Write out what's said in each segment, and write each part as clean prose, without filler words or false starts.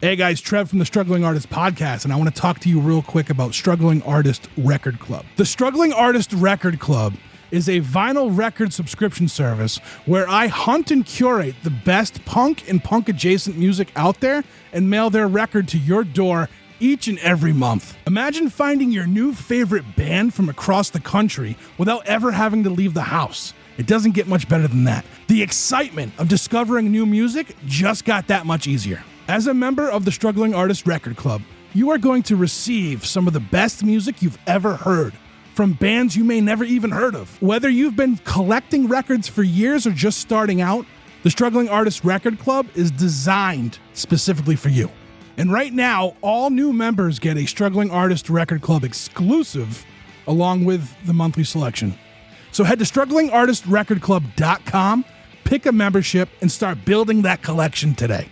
Hey guys, Trev from the Struggling Artist Podcast, and I want to talk to you real quick about Struggling Artist Record Club. The Struggling Artist Record Club is a vinyl record subscription service where I hunt and curate the best punk and punk-adjacent music out there and mail their record to your door each and every month. Imagine finding your new favorite band from across the country without ever having to leave the house. It doesn't get much better than that. The excitement of discovering new music just got that much easier. As a member of the Struggling Artist Record Club, you are going to receive some of the best music you've ever heard from bands you may never even heard of. Whether you've been collecting records for years or just starting out, the Struggling Artist Record Club is designed specifically for you. And right now, all new members get a Struggling Artist Record Club exclusive along with the monthly selection. So head to StrugglingArtistRecordClub.com, pick a membership, and start building that collection today.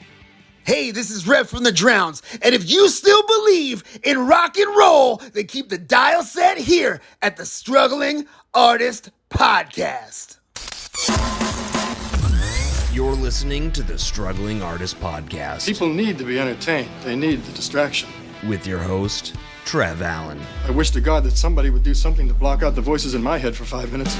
Hey, this is Trev from the Drowns, and if you still believe in rock and roll, then keep the dial set here at the Struggling Artist Podcast. You're listening to the Struggling Artist Podcast. People need to be entertained. They need the distraction. With your host, Trev Allen. I wish to God that somebody would do something to block out the voices in my head for 5 minutes.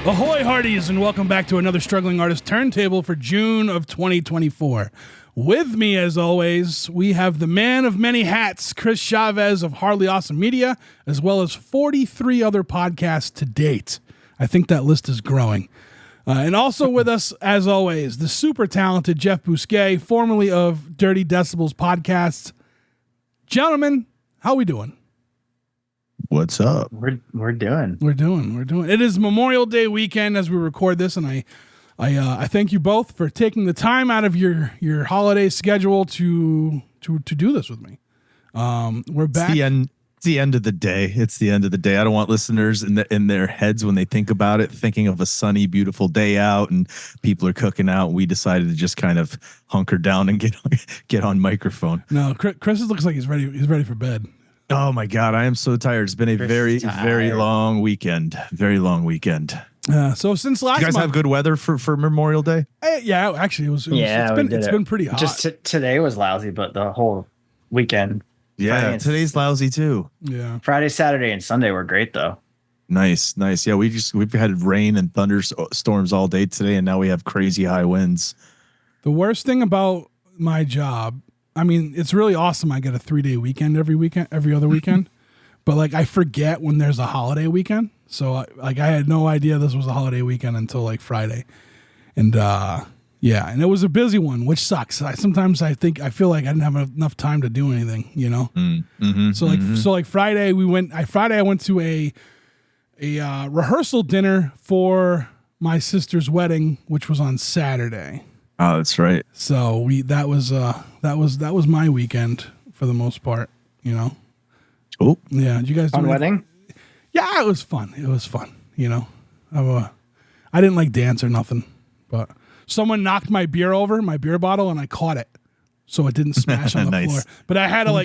Ahoy hearties, and welcome back to another Struggling Artist Turntable for June of 2024. With me, as always, we have the man of many hats, Chris Chavez of Hardly Awesome Media, as well as 43 other podcasts to date. I think that list is growing. And also with us, as always, the super talented Jeff Bousquet, formerly of Dirty Decibels Podcasts. Gentlemen, how we doing? What's up? We're doing. It is Memorial Day weekend as we record this, and I thank you both for taking the time out of your holiday schedule to do this with me. We're back. It's the end of the day. It's the end of the day. I don't want listeners in their heads when they think about it, thinking of a sunny, beautiful day out and people are cooking out. We decided to just kind of hunker down and get on microphone. No, Chris looks like he's ready. He's ready for bed. Oh my God, I am so tired. It's been a very long weekend. Very long weekend. So since last you guys month, have good weather for Memorial Day? Yeah, actually, it's been pretty hot. Just today was lousy, but the whole weekend. Yeah, today's lousy too. Yeah, Friday, Saturday, and Sunday were great though. Nice. Yeah, we've had rain and thunderstorms all day today, and now we have crazy high winds. The worst thing about my job, I mean, it's really awesome. I get a 3-day weekend every other weekend, but like I forget when there's a holiday weekend. So I had no idea this was a holiday weekend until like Friday, and and it was a busy one, which sucks. Sometimes I feel like I didn't have enough time to do anything, you know. So Friday I went to a rehearsal dinner for my sister's wedding, which was on Saturday. Oh, that's right. So that was my weekend for the most part, you know. Oh, yeah. Did you guys do on wedding? Yeah, it was fun. You know. I didn't like dance or nothing, but someone knocked my beer bottle, and I caught it, so it didn't smash on the Nice. floor. But I had to I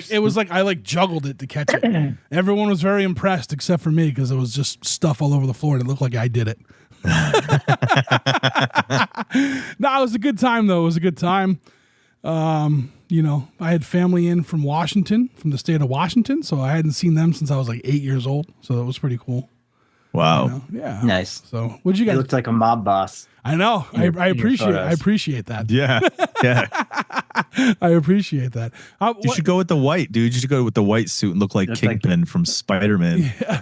juggled it to catch it. Everyone was very impressed except for me because it was just stuff all over the floor, and it looked like I did it. No, it was a good time though. It was a good time. You know, I had family in from Washington, from the state of Washington, so I hadn't seen them since I was like 8 years old. So that was pretty cool. Wow. You know? Yeah. Nice. So what'd you guys? You looked like a mob boss. I know. I appreciate that. Yeah. Yeah. I appreciate that. You should go with the white, dude. You should go with the white suit and look like Kingpin from Spider-Man. Yeah.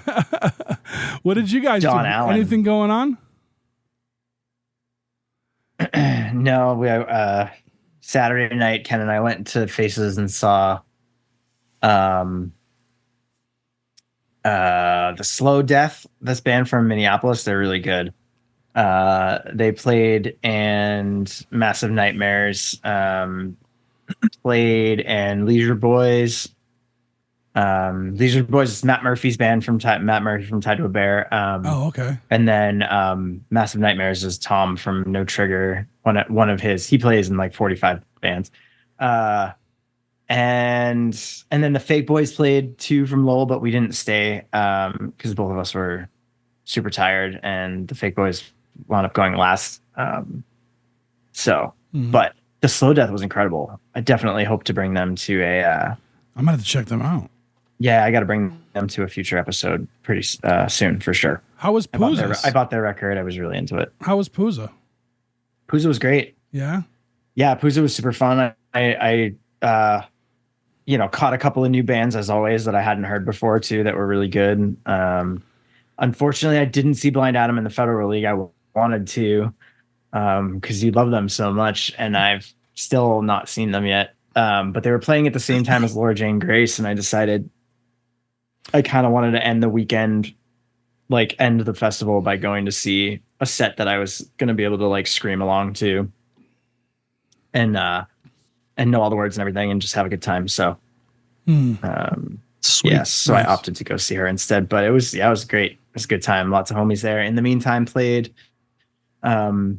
What did you guys John do? Allen. Anything going on? No, we Saturday night, Ken and I went to Faces and saw the Slow Death, this band from Minneapolis. They're really good. They played, and Massive Nightmares played, and Leisure Boys. Leisure Boys is Matt Murphy's band from Tied to a Bear. Oh, okay. And then Massive Nightmares is Tom from No Trigger. One of his. He plays in like 45 bands. And then the Fake Boys played 2 from Lowell, but we didn't stay because both of us were super tired, and the Fake Boys wound up going last. But the Slow Death was incredible. I definitely hope to bring them to a. I'm gonna have to check them out. Yeah, I got to bring them to a future episode pretty soon for sure. How was Pooza? I bought their record. I was really into it. How was Pooza? Pooza was great. Yeah. Yeah, Pooza was super fun. I caught a couple of new bands as always that I hadn't heard before too that were really good. Unfortunately, I didn't see Blind Adam in the Federal League. I wanted to because you love them so much, and I've still not seen them yet. But they were playing at the same time as Laura Jane Grace, and I decided I kind of wanted to end the weekend, like end the festival by going to see a set that I was going to be able to like scream along to and know all the words and everything and just have a good time. So, Sweet. yes, so I opted to go see her instead, but it was great. It was a good time. Lots of homies there. In the meantime, played, and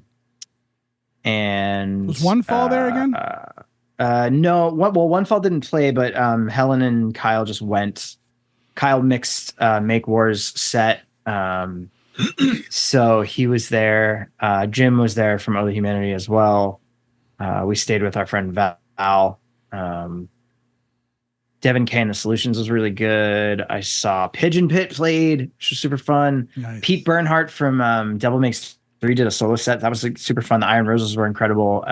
was One Fall there again? No, One Fall didn't play, but Helen and Kyle just went. Kyle mixed Make War's set, so he was there. Jim was there from Other Humanity as well. We stayed with our friend Val. Devin K and the Solutions was really good. I saw Pigeon Pit played, which was super fun. Nice. Pete Bernhardt from Devil Makes 3 did a solo set. That was like, super fun. The Iron Roses were incredible.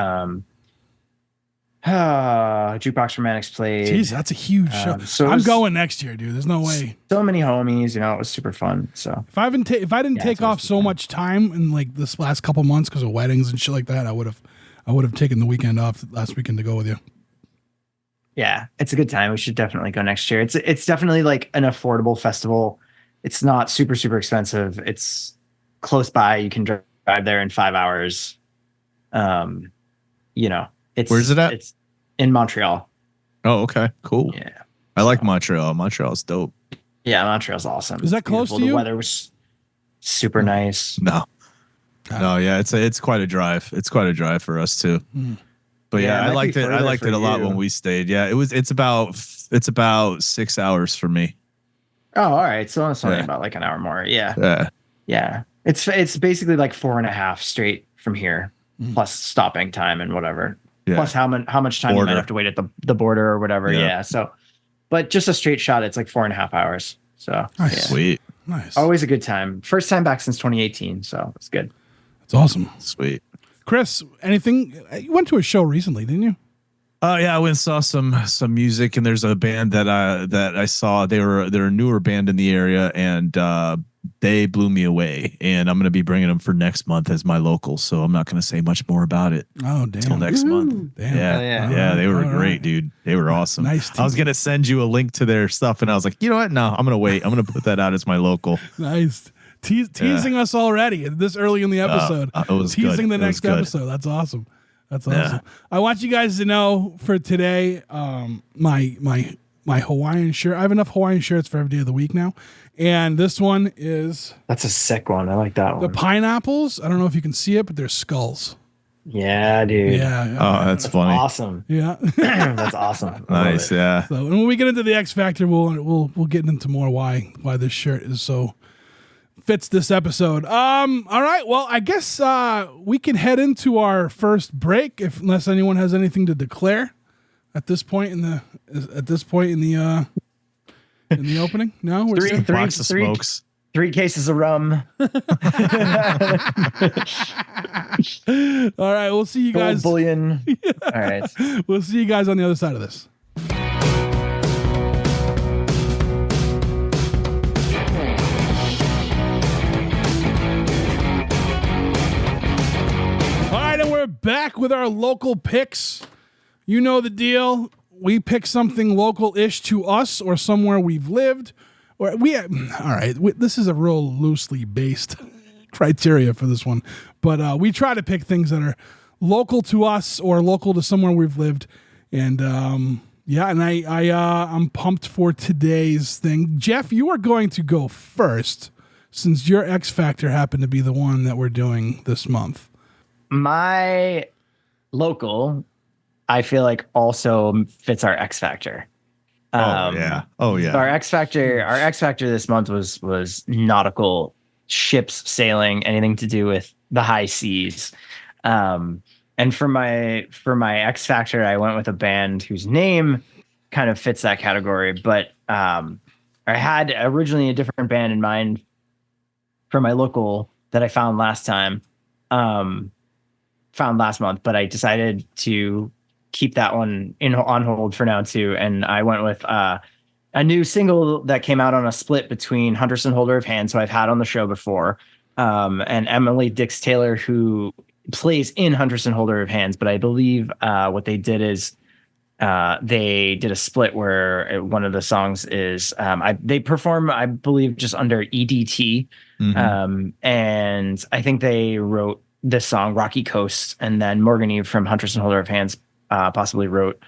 Jukebox Romantics played. Jeez, that's a huge show. So I'm going next year, dude. There's no way. So many homies, it was super fun. So If I didn't take off so much time in like this last couple months because of weddings and shit like that, I would have taken the weekend off last weekend to go with you. yeah, it's a good time. We should definitely go next year. It's definitely like an affordable festival. It's not super, super expensive. It's close by. You can drive there in 5 hours. Where's it at? It's in Montreal. Oh, okay, cool. Yeah. I like Montreal. Montreal's dope. Yeah, Montreal's awesome. Is that close to you? The weather was super nice. No, yeah, it's quite a drive. It's quite a drive for us too. But Yeah, yeah, it I might liked be it. I further liked for it a lot you. when we stayed. Yeah, it's about 6 hours for me. Oh, all right. So it's only Yeah. about like an hour more. Yeah. Yeah, Yeah. It's basically like 4.5 straight from here, plus stopping time and whatever. yeah. Plus how much time you Border. might have to wait at the border or whatever. Yeah. Yeah. So, but just a straight shot, it's like 4.5 hours. So Nice. yeah. Sweet, Nice. Always a good time. First time back since 2018. So it's good. That's awesome. sweet. Chris, anything? You went to a show recently, didn't you? Oh yeah, I went and saw some music, and there's a band that I saw. They're a newer band in the area, and they blew me away. And I'm gonna be bringing them for next month as my local. So I'm not gonna say much more about it Oh, damn. until next month. Damn. Yeah, yeah. yeah, they were All great, right. dude. They were awesome. Nice I was team. gonna send you a link to their stuff, and I was like, you know what? No, I'm gonna wait. I'm gonna put that out as my local. Nice. Teasing us already this early in the episode. it was Teasing good. the It was next good. episode. That's awesome. That's Yeah. awesome. I want you guys to know for today, my Hawaiian shirt. I have enough Hawaiian shirts for every day of the week now. And this one is That's a sick one. I like that the one. pineapples. I don't know if you can see it, but they're skulls. Yeah, dude. Yeah. Oh, that's funny. Awesome. Yeah. That's awesome. I love Nice. it. Yeah. So, and when we get into the X Factor, we'll get into more why this shirt is so fits this episode. All right. Well, I guess we can head into our first break, unless anyone has anything to declare at this point in the opening. No, we're Three- still- Box of three- smokes. 3 cases of rum. All right. We'll see you Gold guys. bullion. All right. We'll see you guys on the other side of this. All right, and we're back with our local picks. You know the deal. We pick something local-ish to us or somewhere we've lived. All right, this is a real loosely based criteria for this one. But we try to pick things that are local to us or local to somewhere we've lived. And I'm pumped for today's thing. Jeff, you are going to go first since your X Factor happened to be the one that we're doing this month. My local, I feel like, also fits our X Factor. Oh yeah. Our X Factor this month was nautical, ships sailing, anything to do with the high seas. And for my X Factor, I went with a band whose name kind of fits that category. But I had originally a different band in mind for my local that I found last month, but I decided to keep that one on hold for now too. And I went with a new single that came out on a split between Huntress and Holder of Hands, who I've had on the show before, and Emily Dix Taylor, who plays in Huntress and Holder of Hands. But I believe what they did is they did a split where one of the songs is they perform, I believe, just under EDT. And I think they wrote this song, Rocky Coast, and then Morgan Eve from Huntress and Holder of Hands possibly wrote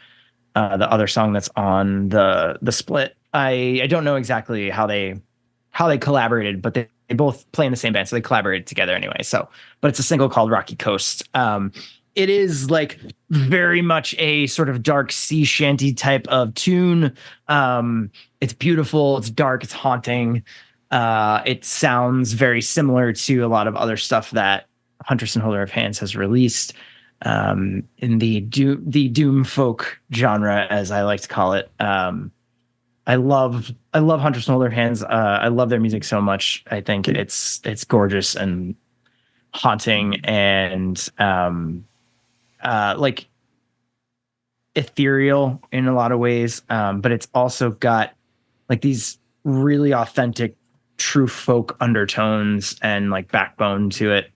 the other song that's on the split. I don't know exactly how they collaborated, but they both play in the same band, so they collaborated together anyway. So, but it's a single called Rocky Coast. It is like very much a sort of dark sea shanty type of tune. It's beautiful, it's dark, it's haunting. It sounds very similar to a lot of other stuff that Huntress and Holder of Hands has released in the doom folk genre, as I like to call it. I love Huntress and Holder of Hands. I love their music so much. I think it's gorgeous and haunting and like ethereal in a lot of ways. But it's also got like these really authentic, true folk undertones and like backbone to it.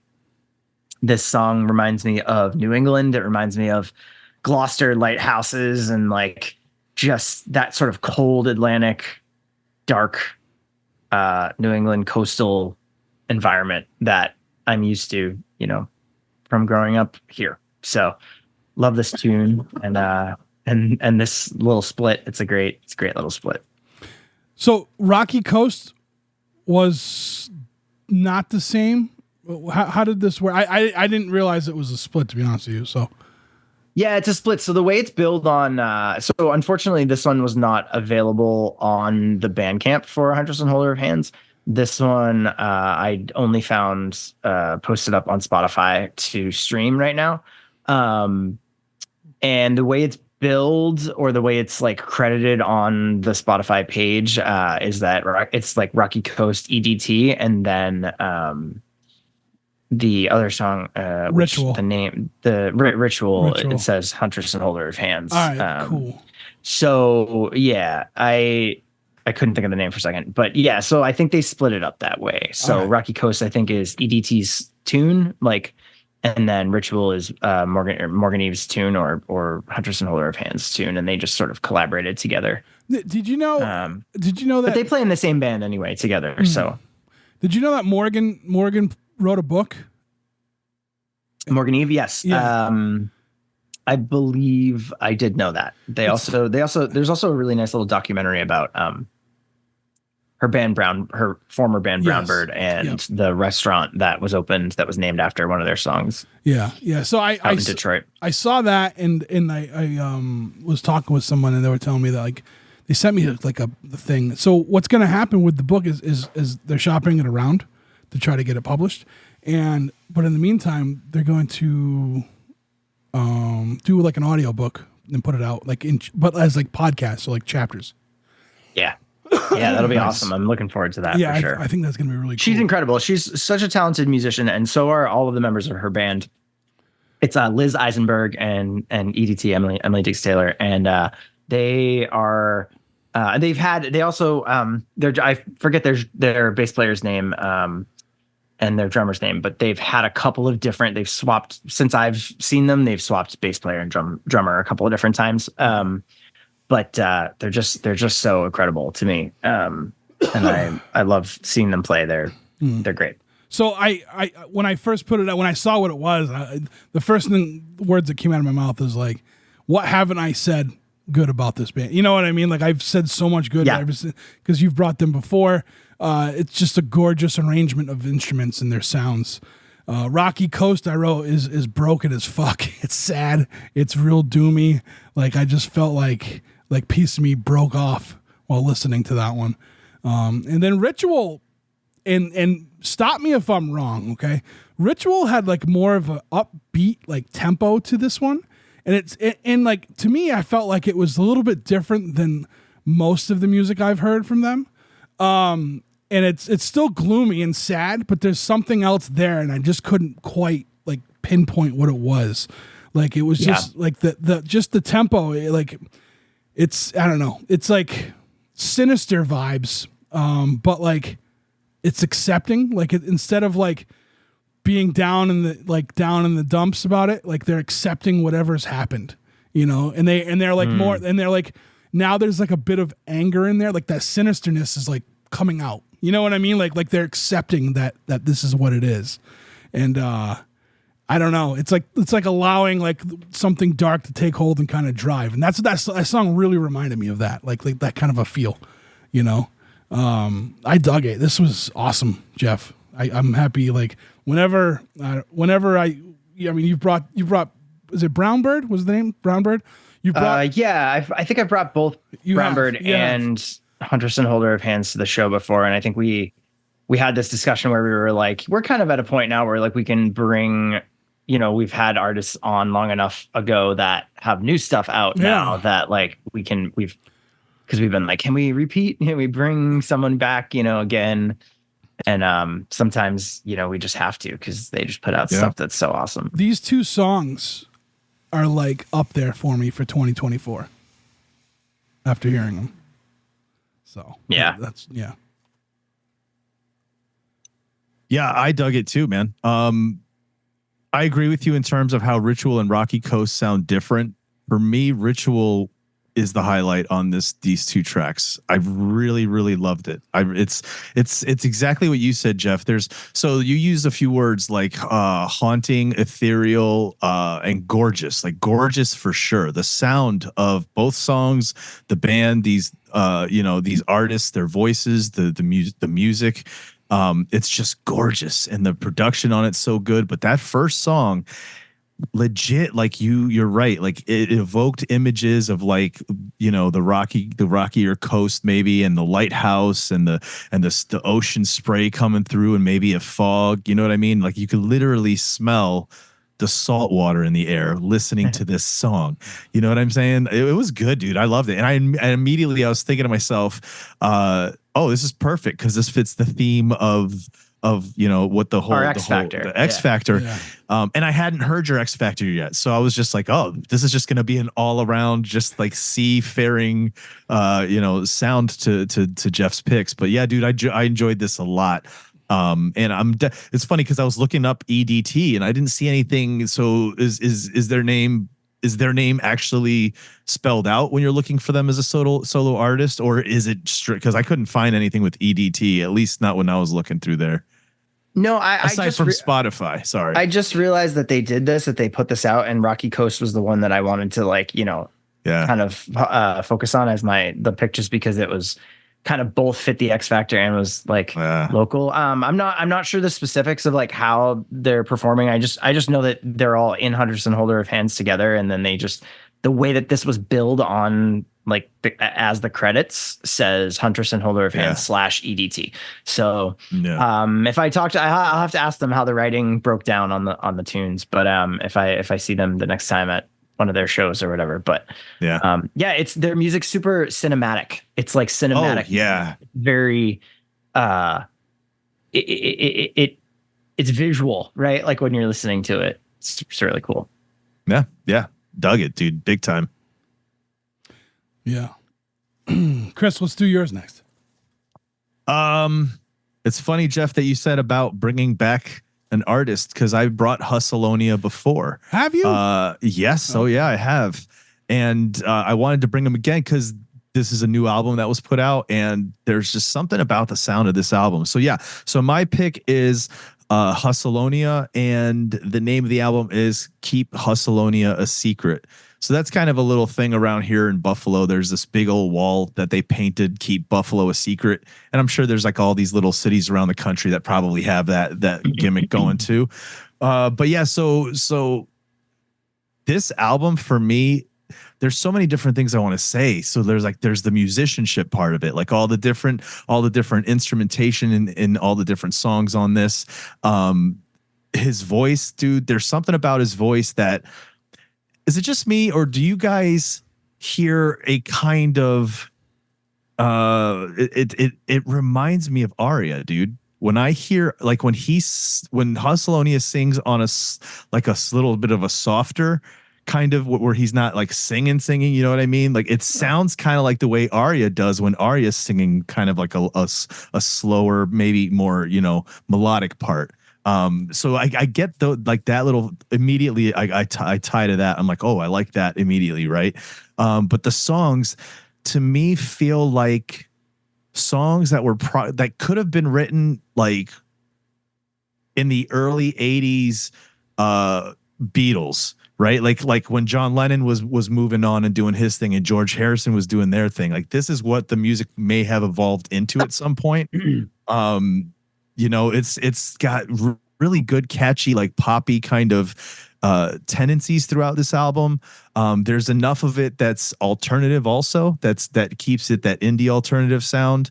This song reminds me of New England. It reminds me of Gloucester lighthouses and like just that sort of cold Atlantic, dark New England coastal environment that I'm used to, from growing up here. So love this tune and this little split. It's a great little split. So Rocky Coast was not the same. How did this work? I didn't realize it was a split, to be honest with you. So yeah, it's a split. So the way it's billed on, so unfortunately this one was not available on the Bandcamp for Huntress and Holder of Hands. This one I only found posted up on Spotify to stream right now. And the way it's billed, or the way it's like credited on the Spotify page, is that it's like Rocky Coast EDT, and then the other song, Ritual. Ritual. It says Huntress and Holder of Hands. All right, cool. So yeah, I couldn't think of the name for a second, but yeah, so I think they split it up that way. So right. Rocky Coast, I think, is EDT's tune, like, and then Ritual is Morgan Eve's tune, or Huntress and Holder of Hands tune, and they just sort of collaborated together. Did you know? Did you know that? But they play in the same band anyway together. Mm-hmm. So, did you know that Morgan wrote a book? Morgan Eve, yes. Yeah. I believe I did know that. There's also a really nice little documentary about her former band Brownbird, and the restaurant that was opened that was named after one of their songs. Yeah. So I in Detroit. I saw that and I was talking with someone and they were telling me that like they sent me like the thing. So what's going to happen with the book is they're shopping it around to try to get it published, but in the meantime they're going to do like an audio book and put it out but as like podcasts, so like chapters. Yeah, that'll be awesome. I'm looking forward to that. Yeah, for sure. I think that's gonna be really cool. She's incredible. She's such a talented musician, and so are all of the members of her band. It's Liz Eisenberg and EDT Emily Dix Taylor, and they are I forget their bass player's name, and their drummer's name, but they've had a couple of different, they've swapped since I've seen them. They've swapped bass player and drummer a couple of different times. But they're just so incredible to me. And I love seeing them play. They're great. So I when I first put it out, when I saw what it was, the first words that came out of my mouth is like, what haven't I said good about this band? You know what I mean? Like, I've said so much good because you've brought them before. It's just a gorgeous arrangement of instruments and their sounds. Rocky Coast, I wrote, is broken as fuck. It's sad. It's real doomy. Like, I just felt like piece of me broke off while listening to that one. And then Ritual, and stop me if I'm wrong, okay? Ritual had like more of an upbeat like tempo to this one. And like, to me, I felt like it was a little bit different than most of the music I've heard from them. And it's still gloomy and sad, but there's something else there, and I just couldn't quite like pinpoint what it was. Like, it was just like the tempo, like, it's, I don't know, it's like sinister vibes, but like it's accepting. Like, instead of like being down in the dumps about it, like, they're accepting whatever's happened, you know. And they're like more, and they're like, now there's like a bit of anger in there, like that sinisterness is like coming out. You know what I mean? Like they're accepting that this is what it is. And I don't know. It's like allowing like something dark to take hold and kind of drive. And that song really reminded me of that. Like that kind of a feel, you know. I dug it. This was awesome, Jeff. I'm happy. Like, whenever you brought, is it Brownbird? Was the name Brownbird? You brought, I think I brought both Brownbird and Huntress and Holder of Hands to the show before, and I think we had this discussion where we were like, we're kind of at a point now where like we can bring, you know, we've had artists on long enough ago that have new stuff out now that like because we've been like, can we repeat? Can we bring someone back, you know, again? And sometimes, you know, we just have to, because they just put out stuff that's so awesome. These two songs are like up there for me for 2024 after hearing them. So that's. Yeah, I dug it too, man. I agree with you in terms of how Ritual and Rocky Coast sound different. For me, Ritual is the highlight on these two tracks. I've really, really loved it. It's exactly what you said, Jeff. So you used a few words like haunting, ethereal, and gorgeous. Like, gorgeous for sure. The sound of both songs, the band, these artists, their voices, the music. It's just gorgeous, and the production on it's so good. But that first song, legit, like you're right, like it evoked images of like, you know, the rockier coast maybe, and the lighthouse and the ocean spray coming through, and maybe a fog, you know what I mean? Like, you could literally smell the salt water in the air listening to this song. You know what I'm saying? It was good, dude. I loved it. And I immediately was thinking to myself, oh, this is perfect, because this fits the theme of you know what the X Factor. Yeah. And I hadn't heard your X Factor yet, so I was just like, oh, this is just going to be an all around just like seafaring sound to Jeff's picks. But yeah, dude, I enjoyed this a lot. And it's funny because I was looking up EDT and I didn't see anything. So is their name actually spelled out when you're looking for them as a solo artist, or is it strict? Because I couldn't find anything with EDT, at least not when I was looking through there. No, aside from Spotify. Sorry, I just realized that they put this out, and Rocky Coast was the one that I wanted to like, you know, kind of focus on as the pick, just because it was kind of both fit the X Factor and was like local. I'm not sure the specifics of like how they're performing. I just know that they're all in Huntress and Holder of Hands together, and then the way that this was billed on like as the credits says Huntress and Holder of Hands / EDT. So if I talk to, I'll have to ask them how the writing broke down on the tunes. But if I see them the next time at one of their shows or whatever, but it's their music's super cinematic. It's like cinematic. Oh, yeah. Very it's visual, right? Like when you're listening to it, it's really cool. Yeah. Dug it, dude. Big time. Yeah. Chris, let's do yours next. It's funny, Jeff, that you said about bringing back an artist, because I brought Hustleonia before. Have you? Yes. Oh, yeah, I have. And I wanted to bring him again because this is a new album that was put out, and there's just something about the sound of this album. So, yeah. So my pick is Hustleonia, and the name of the album is Keep Hustleonia a Secret. So that's kind of a little thing around here in Buffalo. There's this big old wall that they painted, Keep Buffalo a Secret. And I'm sure there's like all these little cities around the country that probably have that gimmick going too. But yeah, so this album for me, there's so many different things I want to say. So there's the musicianship part of it, like all the different instrumentation in all the different songs on this. His voice, dude, there's something about his voice that, is it just me, or do you guys hear a kind of it reminds me of Aria, dude. When I hear, like, when Hustleonia sings on a little bit of a softer kind of, where he's not like singing, you know what I mean? Like, it sounds kind of like the way Aria does when Aria's singing, kind of like a slower, maybe more, melodic part. So I get that little, immediately I tie to that. I'm like, oh, I like that immediately. Right. But the songs to me feel like songs that that could have been written like in the early 80s, Beatles, right? Like when John Lennon was moving on and doing his thing, and George Harrison was doing their thing. Like, this is what the music may have evolved into at some point. It's got really good, catchy, like poppy kind of tendencies throughout this album. There's enough of it that's alternative also, that keeps it that indie alternative sound.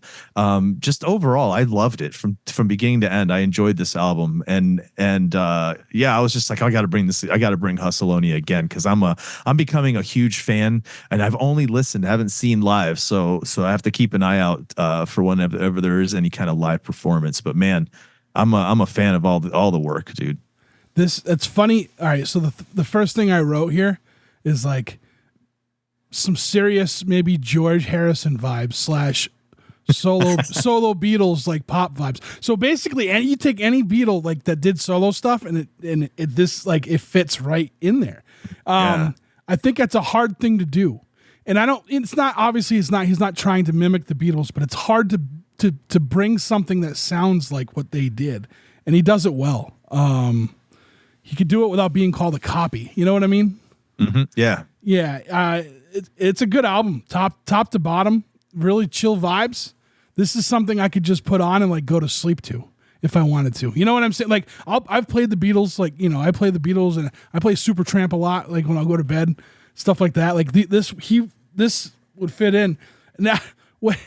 Just overall, I loved it from beginning to end. I enjoyed this album, and yeah, I was just like, I got to bring Hustleonia again, because I'm becoming a huge fan, and I've only listened, haven't seen live, so I have to keep an eye out for whenever there is any kind of live performance. But man, I'm a fan of all the work, dude. It's funny. All right, so the first thing I wrote here is like some serious, maybe George Harrison vibes / solo Beatles, like pop vibes. So basically, you take any Beatle like that did solo stuff, and it fits right in there. I think that's a hard thing to do, and he's not trying to mimic the Beatles, but it's hard to bring something that sounds like what they did, and he does it well. He could do it without being called a copy. You know what I mean? Mm-hmm. Yeah. Yeah. It's a good album, top to bottom, really chill vibes. This is something I could just put on and like go to sleep to if I wanted to. You know what I'm saying? Like, I've played the Beatles, I play the Beatles, and I play Supertramp a lot, like when I'll go to bed, stuff like that. Like this would fit in. Now, what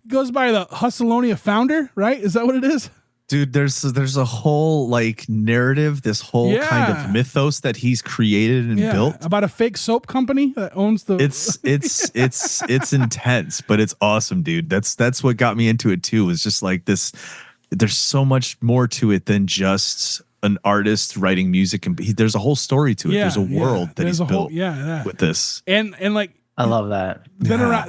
goes by the Hustleonia founder, right? Is that what it is? Dude, there's a whole like narrative, this whole kind of mythos that he's created and built about a fake soap company that owns the. It's intense, but it's awesome, dude. That's what got me into it too. Was just like this. There's so much more to it than just an artist writing music, and there's a whole story to it. There's a world that he's built with this, and like. I love that.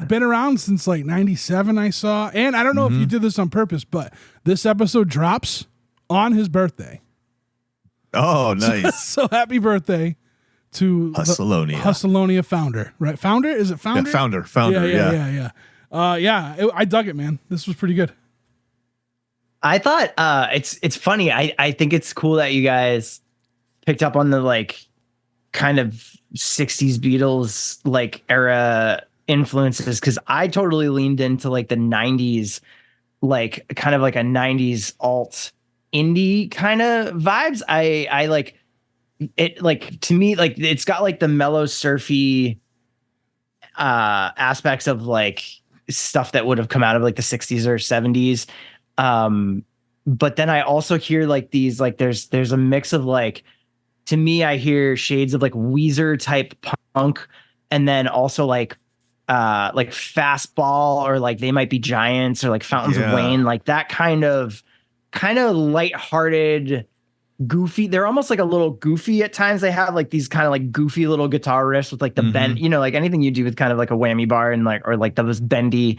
Been around since like 97, I saw. And I don't know if you did this on purpose, but this episode drops on his birthday. Oh, nice. So happy birthday to Hustleonia founder, right? Founder? Is it founder? Yeah, founder. Yeah. I dug it, man. This was pretty good. I thought it's funny. I think it's cool that you guys picked up on the like kind of 60s Beatles like era influences, because I totally leaned into like the 90s, like kind of like a 90s alt indie kind of vibes. I like it, like, to me, like it's got like the mellow surfy aspects of like stuff that would have come out of like the 60s or 70s. But then I also hear like these, like there's a mix of like, to me, I hear shades of like Weezer type punk, and then also like Fastball, or like They Might Be Giants, or like Fountains of Wayne, like that kind of lighthearted, goofy. They're almost like a little goofy at times. They have like these kind of like goofy little guitar riffs with like the bend, like anything you do with kind of like a whammy bar and like, or like those bendy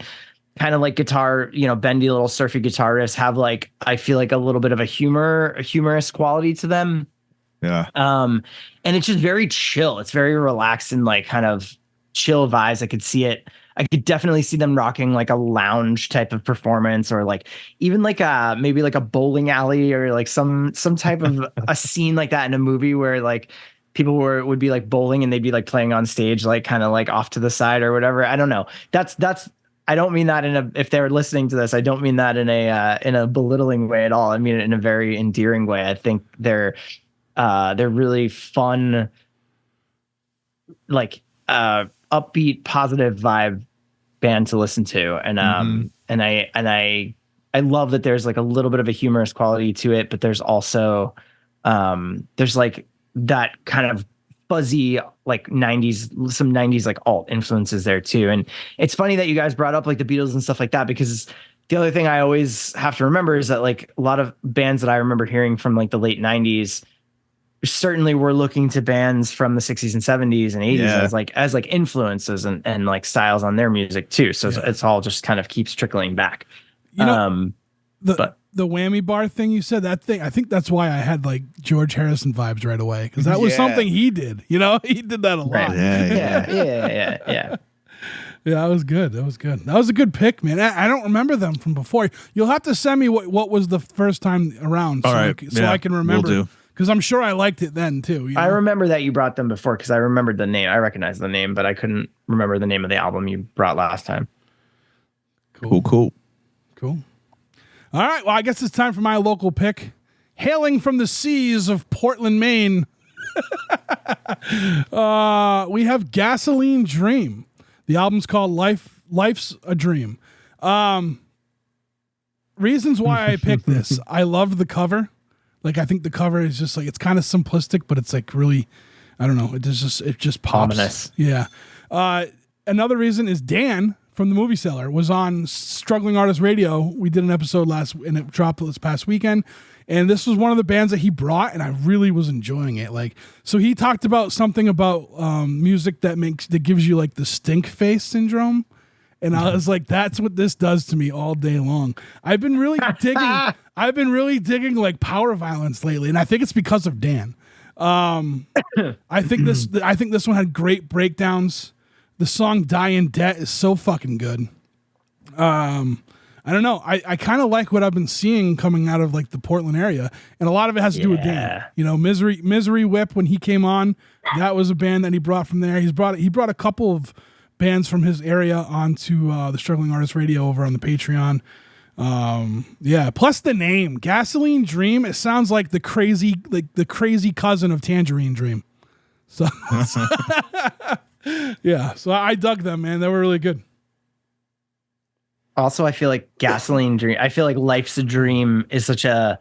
kind of like guitar, bendy little surfy guitar riffs have like, I feel like a little bit of a humorous quality to them. Yeah. And it's just very chill. It's very relaxed and like kind of chill vibes. I could definitely see them rocking like a lounge type of performance, or like even like maybe like a bowling alley, or like some type of a scene like that in a movie where like people would be like bowling and they'd be like playing on stage, like kind of like off to the side or whatever. I don't know. That's I don't mean that if they're listening to this, I don't mean that in a belittling way at all. I mean it in a very endearing way. I think they're really fun, like upbeat, positive vibe band to listen to. And and I love that there's like a little bit of a humorous quality to it, but there's also there's like that kind of fuzzy like 90s, some 90s like alt influences there too. And it's funny that you guys brought up like the Beatles and stuff like that, because the other thing I always have to remember is that like a lot of bands that I remember hearing from like the late 90s certainly were looking to bands from the 60s and 70s and 80s as like influences and like styles on their music too. So it's all just kind of keeps trickling back. The whammy bar thing you said, that thing, I think that's why I had like George Harrison vibes right away, because that was something he did. He did that a lot. Right. Yeah. Yeah, that was good. That was a good pick, man. I don't remember them from before. You'll have to send me what was the first time around, so I can remember. Because I'm sure I liked it then too. I remember that you brought them before, because I remembered the name. I recognized the name, but I couldn't remember the name of the album you brought last time. Cool. All right, well, I guess it's time for my local pick. Hailing from the seas of Portland, Maine, we have Gasoline Dream. The album's called Life's a Dream. Reasons why I picked this. I love the cover. Like, I think the cover is just like, it's kind of simplistic, but it's like really, I don't know. It just pops. Ominous. Yeah. Another reason is Dan from the Movie Cellar was on Struggling Artist Radio. We did an episode and it dropped this past weekend. And this was one of the bands that he brought, and I really was enjoying it. Like, so he talked about something about music that gives you like the stink face syndrome. And I was like, that's what this does to me all day long. I've been really digging like power violence lately, and I think it's because of Dan. I think this one had great breakdowns. The song Die in Debt is so fucking good. I don't know. I kind of like what I've been seeing coming out of like the Portland area, and a lot of it has to do with Dan. Misery Whip, when he came on, that was a band that he brought from there. He brought a couple of bands from his area onto the Struggling Artist Radio over on the Patreon. Plus the name Gasoline Dream, it sounds like the crazy cousin of Tangerine Dream. So so I dug them, man. They were really good. Also, I feel like Gasoline Dream, I feel like Life's a Dream is such a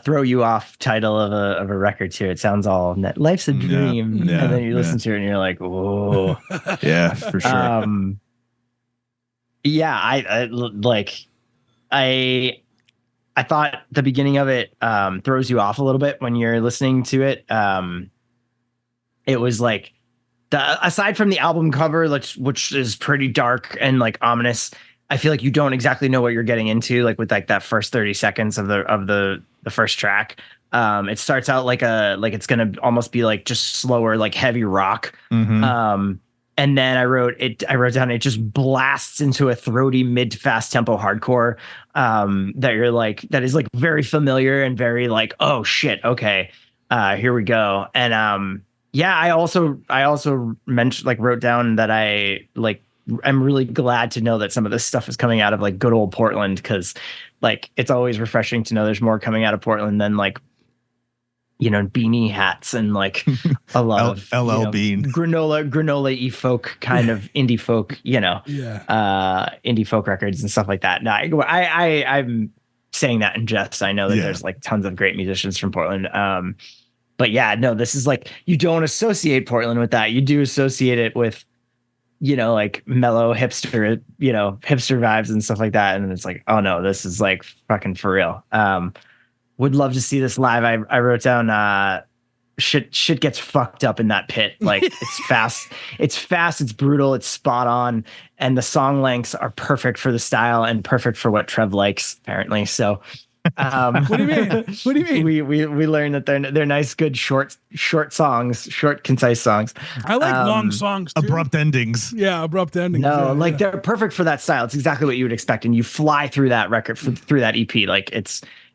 throw you off title of a record too. It sounds all net. Life's a Dream. And then you listen to it and you're like, whoa. Yeah, for sure. I thought the beginning of it throws you off a little bit when you're listening to it. It was like, aside from the album cover, which is pretty dark and like ominous, I feel like you don't exactly know what you're getting into, like with like that first 30 seconds of the first track. It starts out like it's gonna almost be like just slower, like heavy rock. Mm-hmm. And then I wrote down, it just blasts into a throaty mid fast tempo hardcore that is like very familiar and very like, oh shit, okay, here we go. And I also mentioned, like, wrote down that I'm really glad to know that some of this stuff is coming out of like good old Portland, because like it's always refreshing to know there's more coming out of Portland than like, beanie hats and like a lot of LL Bean, granola folk kind of indie folk, indie folk records and stuff like that. Now I'm saying that in jest. I know that there's like tons of great musicians from Portland. But this is like, you don't associate Portland with that. You do associate it with, like mellow hipster vibes and stuff like that. And it's like, oh no, this is like fucking for real. Would love to see this live. I wrote down shit gets fucked up in that pit. Like it's fast, it's brutal, it's spot on, and the song lengths are perfect for the style and perfect for what Trev likes apparently. So What do you mean? What do you mean? We learned that they're nice, good, short songs, short, concise songs. I like long songs too. Abrupt endings. Yeah, abrupt endings. No, yeah, like yeah. they're perfect for that style. It's exactly what you would expect, and you fly through that record through that EP. Like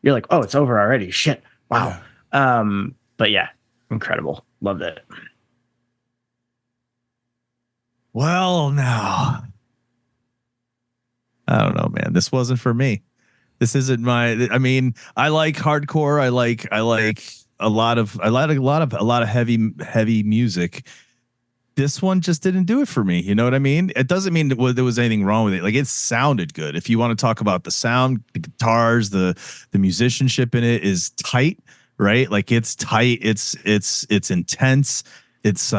you're like, oh, it's over already. Shit, wow. Yeah. But yeah, incredible. Loved it. Well, now, I don't know, man. This wasn't for me. This isn't my. I mean, I like hardcore. I like a lot of heavy music. This one just didn't do it for me. You know what I mean? It doesn't mean that there was anything wrong with it. Like, it sounded good. If you want to talk about the sound, the guitars, the musicianship in it is tight, right? Like, it's tight. It's intense. It's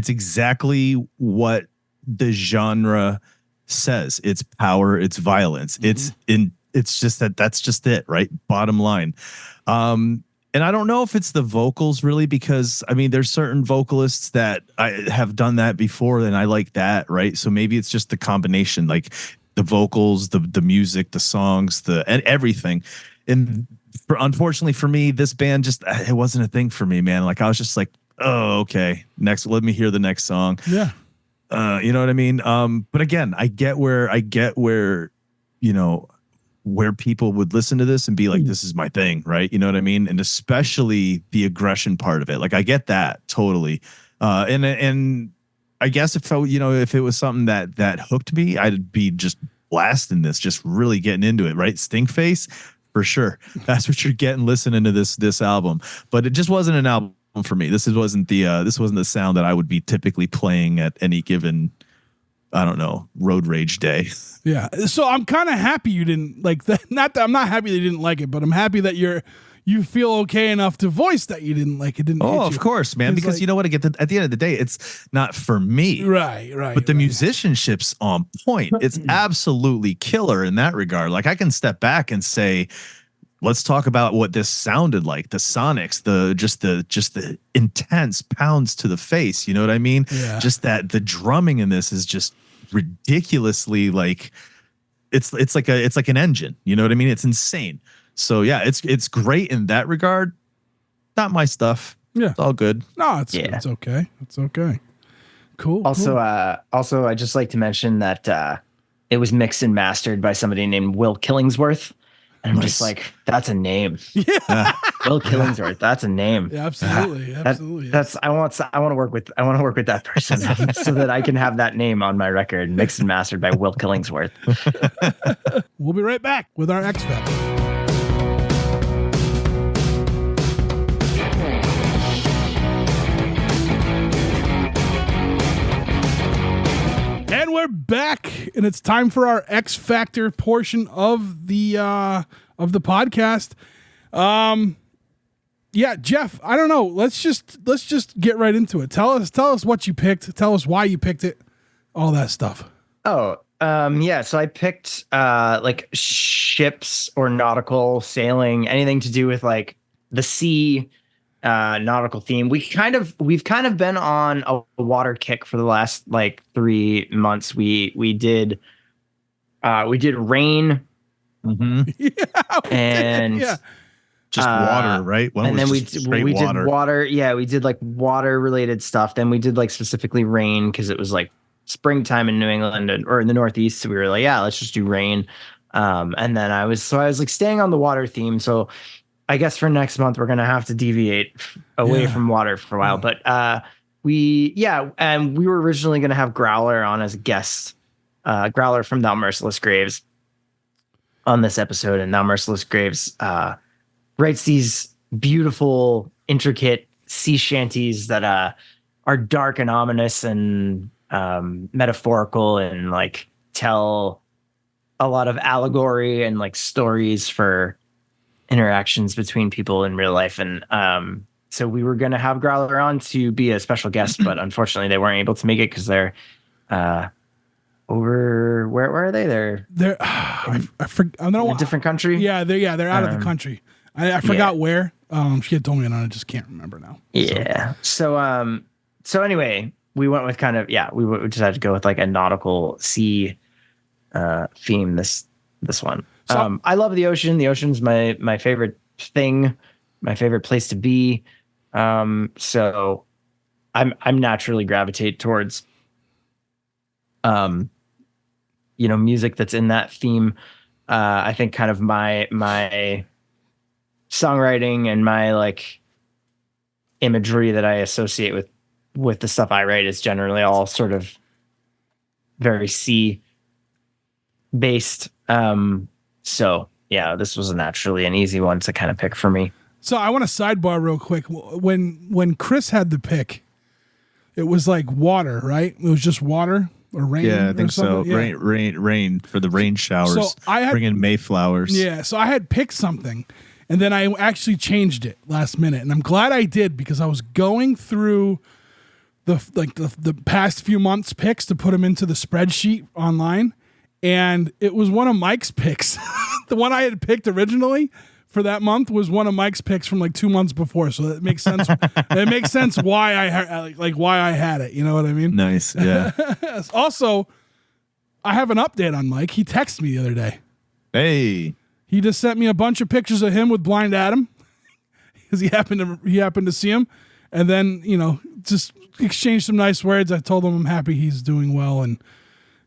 exactly what the genre says. It's power. It's violence. It's just that's just it, right? Bottom line. And I don't know if it's the vocals really, because I mean, there's certain vocalists that I have done that before and I like that, right? So maybe it's just the combination, like the vocals, the music, the songs, and everything. And unfortunately for me, this band it wasn't a thing for me, man. Like, I was just like, oh, okay, next, let me hear the next song. Yeah. You know what I mean? But again, I get where, you know, where people would listen to this and be like, this is my thing, right? You know what I mean? And especially the aggression part of it. Like, I get that totally. And I guess if it was something that hooked me, I'd be just blasting this, just really getting into it, right? Stinkface, for sure. That's what you're getting listening to this album. But it just wasn't an album for me. This wasn't the sound that I would be typically playing at any given, I don't know, road rage day. Yeah. So I'm kind of happy you didn't like that. Not that I'm not happy that you didn't like it, but I'm happy that you feel okay enough to voice that you didn't like it. Didn't hit you. Of course, man. Because like, you know what? At the end of the day, it's not for me. Right. But the musicianship's on point. It's absolutely killer in that regard. Like, I can step back and say, let's talk about what this sounded like. The sonics, just the intense pounds to the face. You know what I mean? Yeah. Just that the drumming in this is just ridiculously, like, it's like an engine. You know what I mean? It's insane. So yeah, it's great in that regard. Not my stuff. Yeah, it's all good. No, it's okay. It's okay. Cool. Also, cool. I just like to mention that it was mixed and mastered by somebody named Will Killingsworth. And I'm just like, that's a name. Yeah. Will Killingsworth, that's a name. Yeah, absolutely. Absolutely. I want to work with that person so that I can have that name on my record, mixed and mastered by Will Killingsworth. We'll be right back with our X Factor. And we're back, and it's time for our X Factor portion of the podcast. Yeah, Jeff, I don't know. Let's just get right into it. Tell us what you picked. Tell us why you picked it. All that stuff. Oh, yeah. So I picked like ships or nautical, sailing, anything to do with like the sea. Nautical theme. We've kind of been on a water kick for the last like 3 months. We did rain. Mm-hmm. Yeah, and just water, right? And then we did water. Yeah, we did like water related stuff. Then we did like specifically rain because it was like springtime in New England or in the Northeast. So we were like, yeah, let's just do rain. And then I was like staying on the water theme. So I guess for next month, we're going to have to deviate away from water for a while. But and we were originally going to have Growler on as a guest, Growler from Thou Merciless Graves on this episode. And Thou Merciless Graves writes these beautiful, intricate sea shanties that are dark and ominous and metaphorical and like tell a lot of allegory and like stories for interactions between people in real life. And so we were going to have Growler on to be a special guest, but unfortunately they weren't able to make it because they're over where are they? They're I forgot. I don't know. A different country. Yeah, they're out of the country. I forgot where. She had told me, and I just can't remember now. Yeah. So anyway, we went with we decided to go with like a nautical sea theme this one. So, I love the ocean. The ocean's my favorite thing, my favorite place to be. So I'm naturally gravitate towards music that's in that theme. I think kind of my songwriting and my like imagery that I associate with the stuff I write is generally all sort of very sea based. So yeah, this was naturally an easy one to kind of pick for me. So I want to sidebar real quick. When Chris had the pick, it was like water, right? It was just water or rain. Yeah, I think so. Yeah. Rain for the rain showers. So I had, bring in Mayflowers. Yeah, so I had picked something, and then I actually changed it last minute, and I'm glad I did because I was going through the past few months' picks to put them into the spreadsheet online, and it was one of Mike's picks. The one I had picked originally for that month was one of Mike's picks from like 2 months before, so it makes sense. It makes sense why why I had it. You know what I mean? Nice. Yeah. Also, I have an update on Mike. He texted me the other day. Hey. He just sent me a bunch of pictures of him with Blind Adam because he happened to see him, and then just exchanged some nice words. I told him I'm happy he's doing well, and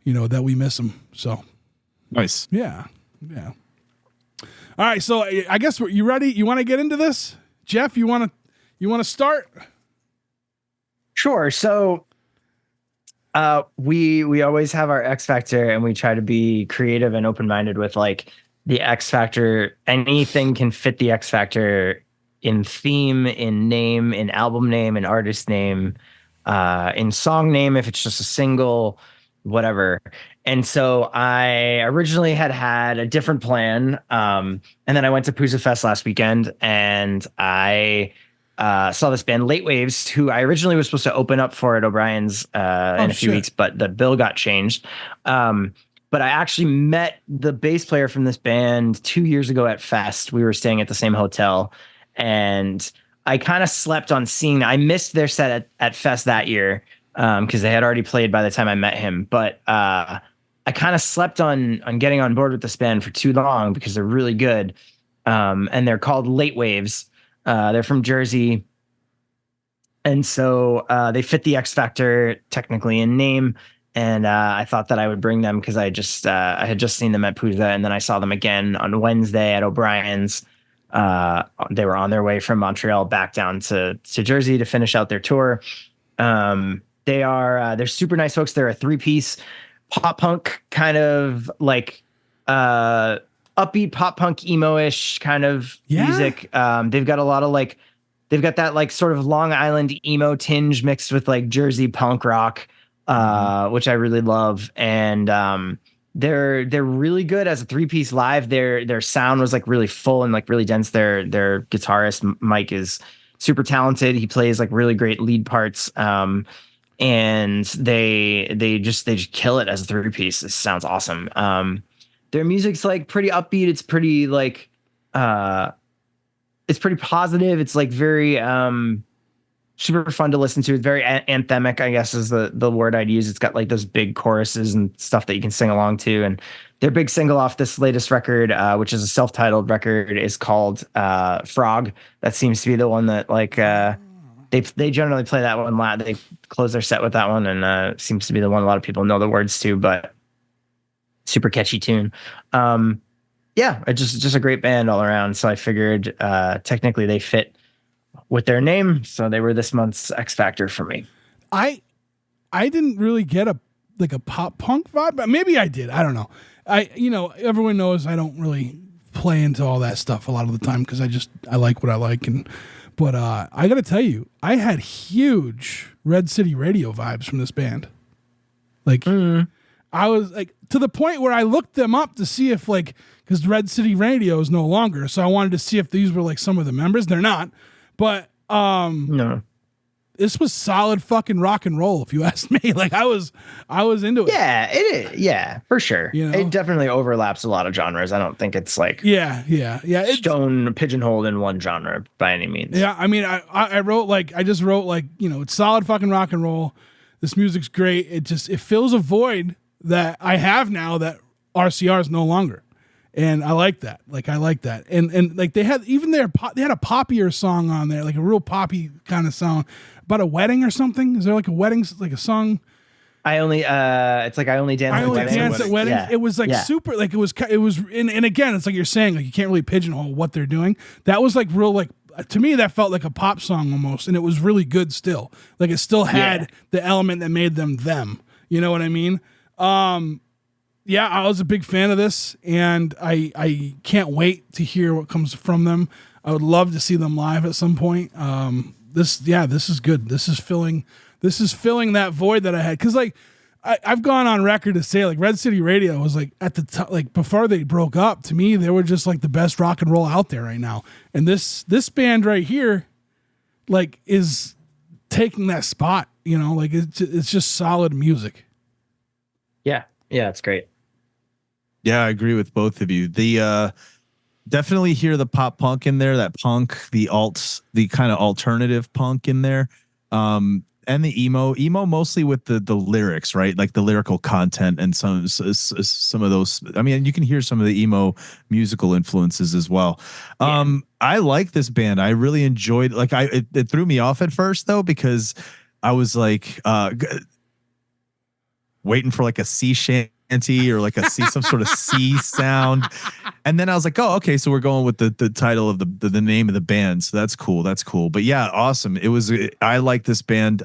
that we miss him. So nice. Yeah. All right, so I guess you ready? You want to get into this, Jeff? You want to start? Sure. So, we always have our X Factor, and we try to be creative and open minded with like the X Factor. Anything can fit the X Factor in theme, in name, in album name, in artist name, in song name if it's just a single, whatever. And so I originally had a different plan. And then I went to Poozza Fest last weekend, and I saw this band Late Waves, who I originally was supposed to open up for at O'Brien's in a few weeks, but the bill got changed. But I actually met the bass player from this band 2 years ago at Fest. We were staying at the same hotel, and I kind of slept on seeing. I missed their set at Fest that year because they had already played by the time I met him. But I kind of slept on getting on board with this band for too long because they're really good. And they're called Late Waves. They're from Jersey. And so they fit the X Factor technically in name. And I thought that I would bring them because I had just seen them at Poozza, and then I saw them again on Wednesday at O'Brien's. They were on their way from Montreal back down to Jersey to finish out their tour. They're super nice folks. They're a 3-piece pop punk kind of like upbeat pop punk emo-ish kind of music. They've got a lot of they've got that like sort of Long Island emo tinge mixed with like Jersey punk rock, which I really love. And they're really good as a 3-piece live. Their sound was like really full and like really dense. Their guitarist Mike is super talented. He plays like really great lead parts. And they just kill it as a 3-piece. It sounds awesome. Their music's like pretty upbeat. It's pretty like it's pretty positive. It's like very super fun to listen to. It's very anthemic, I guess is the word I'd use. It's got like those big choruses and stuff that you can sing along to. And their big single off this latest record, which is a self-titled record, is called Frog. That seems to be the one that like they generally play that one loud. They close their set with that one, and seems to be the one a lot of people know the words to, but super catchy tune. Yeah, it's just a great band all around. So I figured technically they fit with their name, so they were this month's X Factor for me. I didn't really get a pop punk vibe, but maybe I did. I don't know. Everyone knows I don't really play into all that stuff a lot of the time because I like what I like. But I got to tell you, I had huge Red City Radio vibes from this band. Like, I was like to the point where I looked them up to see if because Red City Radio is no longer, so I wanted to see if these were like some of the members. They're not, but no. this was solid fucking rock and roll, if you ask me. Like I was into it. Yeah, it is. Yeah, for sure. You know? It definitely overlaps a lot of genres. I don't think it's like It's pigeonholed in one genre by any means. Yeah, I mean, I just wrote like, it's solid fucking rock and roll. This music's great. It fills a void that I have now that RCR is no longer. And I like that. And like they had a poppier song on there, like a real poppy kind of song about a wedding or something. Is there like a wedding, like a song? I only dance at weddings. Yeah. It was like super, like it was, and again, it's like you're saying, like you can't really pigeonhole what they're doing. That was like real, like to me, that felt like a pop song almost, and it was really good still. Like it still had the element that made them. You know what I mean? Yeah, I was a big fan of this, and I can't wait to hear what comes from them. I would love to see them live at some point. This is good. This is filling that void that I had. Because like I've gone on record to say like Red City Radio was like at the top, like before they broke up. To me, they were just like the best rock and roll out there right now. And this band right here, like, is taking that spot. Like it's just solid music. Yeah, it's great. Yeah, I agree with both of you. The definitely hear the pop punk in there, that punk, the kind of alternative punk in there. And the emo mostly with the lyrics, right? Like the lyrical content and some of those. I mean, you can hear some of the emo musical influences as well. I like this band. I really enjoyed, like it threw me off at first though, because I was like waiting for like a sea shanty or like some sort of sea sound, and then I was like, oh, okay, so we're going with the title of the name of the band, so that's cool. But yeah, awesome. I like this band.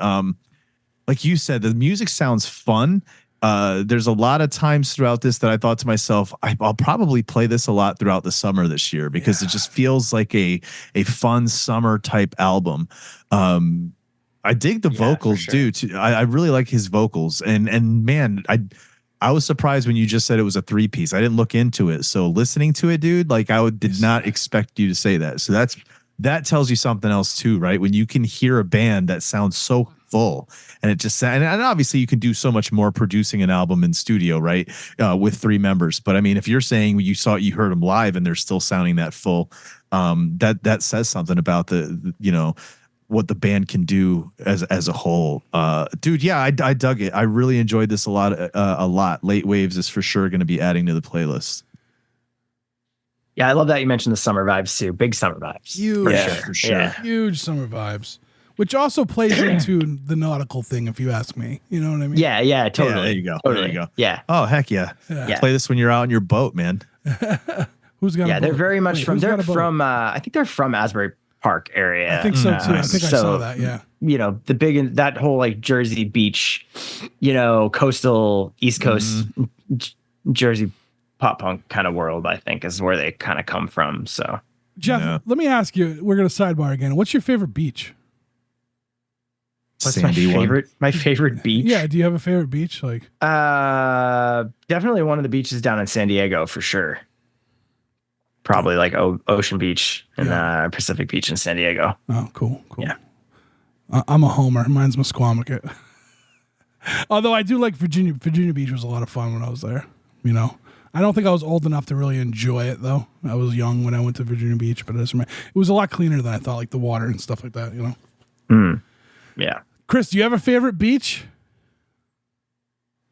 Like you said, the music sounds fun. There's a lot of times throughout this that I thought to myself, I'll probably play this a lot throughout the summer this year, because it just feels like a fun summer type album. I dig the vocals, sure. dude. I really like his vocals, and man, I was surprised when you just said it was a 3-piece. I didn't look into it. So listening to it, dude, like did not expect you to say that. So that tells you something else too, right? When you can hear a band that sounds so full, and it just, and obviously you can do so much more producing an album in studio, right? With 3 members. But I mean, if you're saying you heard them live and they're still sounding that full, that says something about what the band can do as a whole. Dude, yeah, I dug it. I really enjoyed this a lot. Late Waves is for sure going to be adding to the playlist. Yeah, I love that you mentioned the summer vibes too. Big summer vibes. Huge, for sure. Yeah. Huge summer vibes, which also plays into the Nautical thing, if you ask me. You know what I mean? Yeah, totally. Yeah, there you go. Totally. There you go. Yeah. Oh, heck yeah. Play this when you're out on your boat, man. Who's got a boat? They're very much Wait, I think they're from Asbury Park area. I think so too. I think I saw that. Yeah. The big, that whole like Jersey Beach, coastal East Coast Jersey pop punk kind of world, I think, is where they kind of come from. So, Jeff, let me ask you. We're gonna sidebar again. What's your favorite beach? What's my favorite beach? Yeah. Do you have a favorite beach? Like, definitely one of the beaches down in San Diego for sure. Probably like Ocean Beach and Pacific Beach in San Diego. Oh, cool. Yeah. I'm a homer. Mine's Musquamacut. Although I do like Virginia. Virginia Beach was a lot of fun when I was there. I don't think I was old enough to really enjoy it though. I was young when I went to Virginia Beach, but it was a lot cleaner than I thought, like the water and stuff like that. Yeah. Chris, do you have a favorite beach?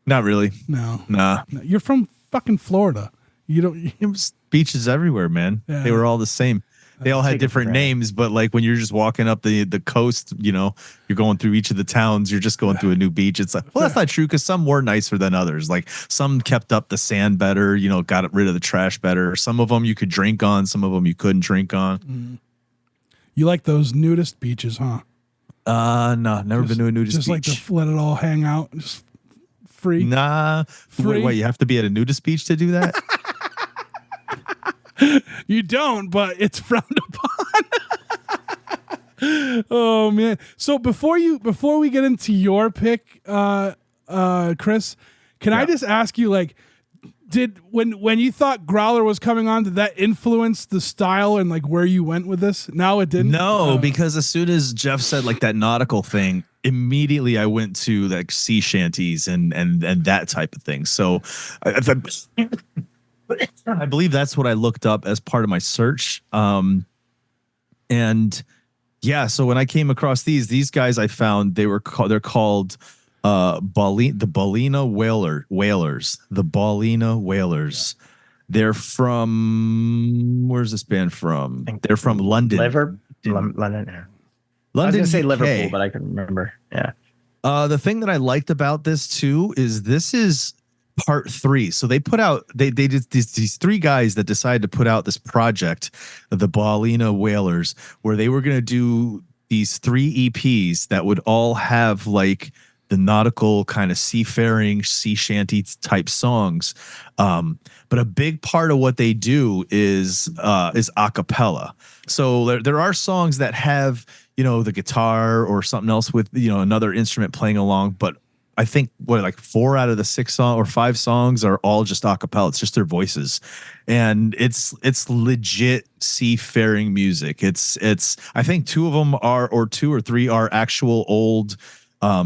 Not really. No. Nah. You're from fucking Florida. You don't. It was beaches everywhere, man. Yeah. They were all the same. They all had different names, but like when you're just walking up the coast, you're going through each of the towns, you're just going through a new beach. It's like, well, that's not true, because some were nicer than others. Like some kept up the sand better, got rid of the trash better. Some of them you could drink on, some of them you couldn't drink on. Mm. You like those nudist beaches, huh? No, never been to a nudist beach. Just like to let it all hang out, just free. Nah. Free. Wait, you have to be at a nudist beach to do that? You don't, but it's frowned upon. Oh man! So before we get into your pick, Chris, can I just ask you, like, when you thought Growler was coming on, did that influence the style and like where you went with this? No, it didn't. No, because as soon as Jeff said like that nautical thing, immediately I went to like sea shanties and that type of thing. So I believe that's what I looked up as part of my search. And yeah, so when I came across these guys, I found they're called the Ballina Whalers. The Ballina Whalers. They're from, where's this band from? They're from London. London. Yeah. London, I was gonna say UK. Liverpool, but I couldn't remember. Yeah. The thing that I liked about this too is this is part 3. So they put out they did these 3 guys that decided to put out this project, the Ballina Whalers, where they were gonna do these 3 EPs that would all have like the nautical kind of seafaring, sea shanty type songs. But a big part of what they do is a cappella. So there are songs that have, the guitar or something else with, another instrument playing along. But I think like 4 out of the 6 or 5 songs are all just a cappella. It's just their voices. And it's legit seafaring music. It's I think 2 of them are, or 2 or 3 are actual old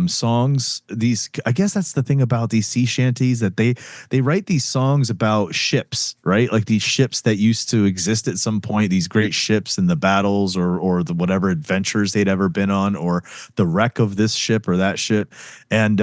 songs. I guess that's the thing about these sea shanties, that they write these songs about ships, right? Like these ships that used to exist at some point, these great ships and the battles or the whatever adventures they'd ever been on, or the wreck of this ship or that ship. And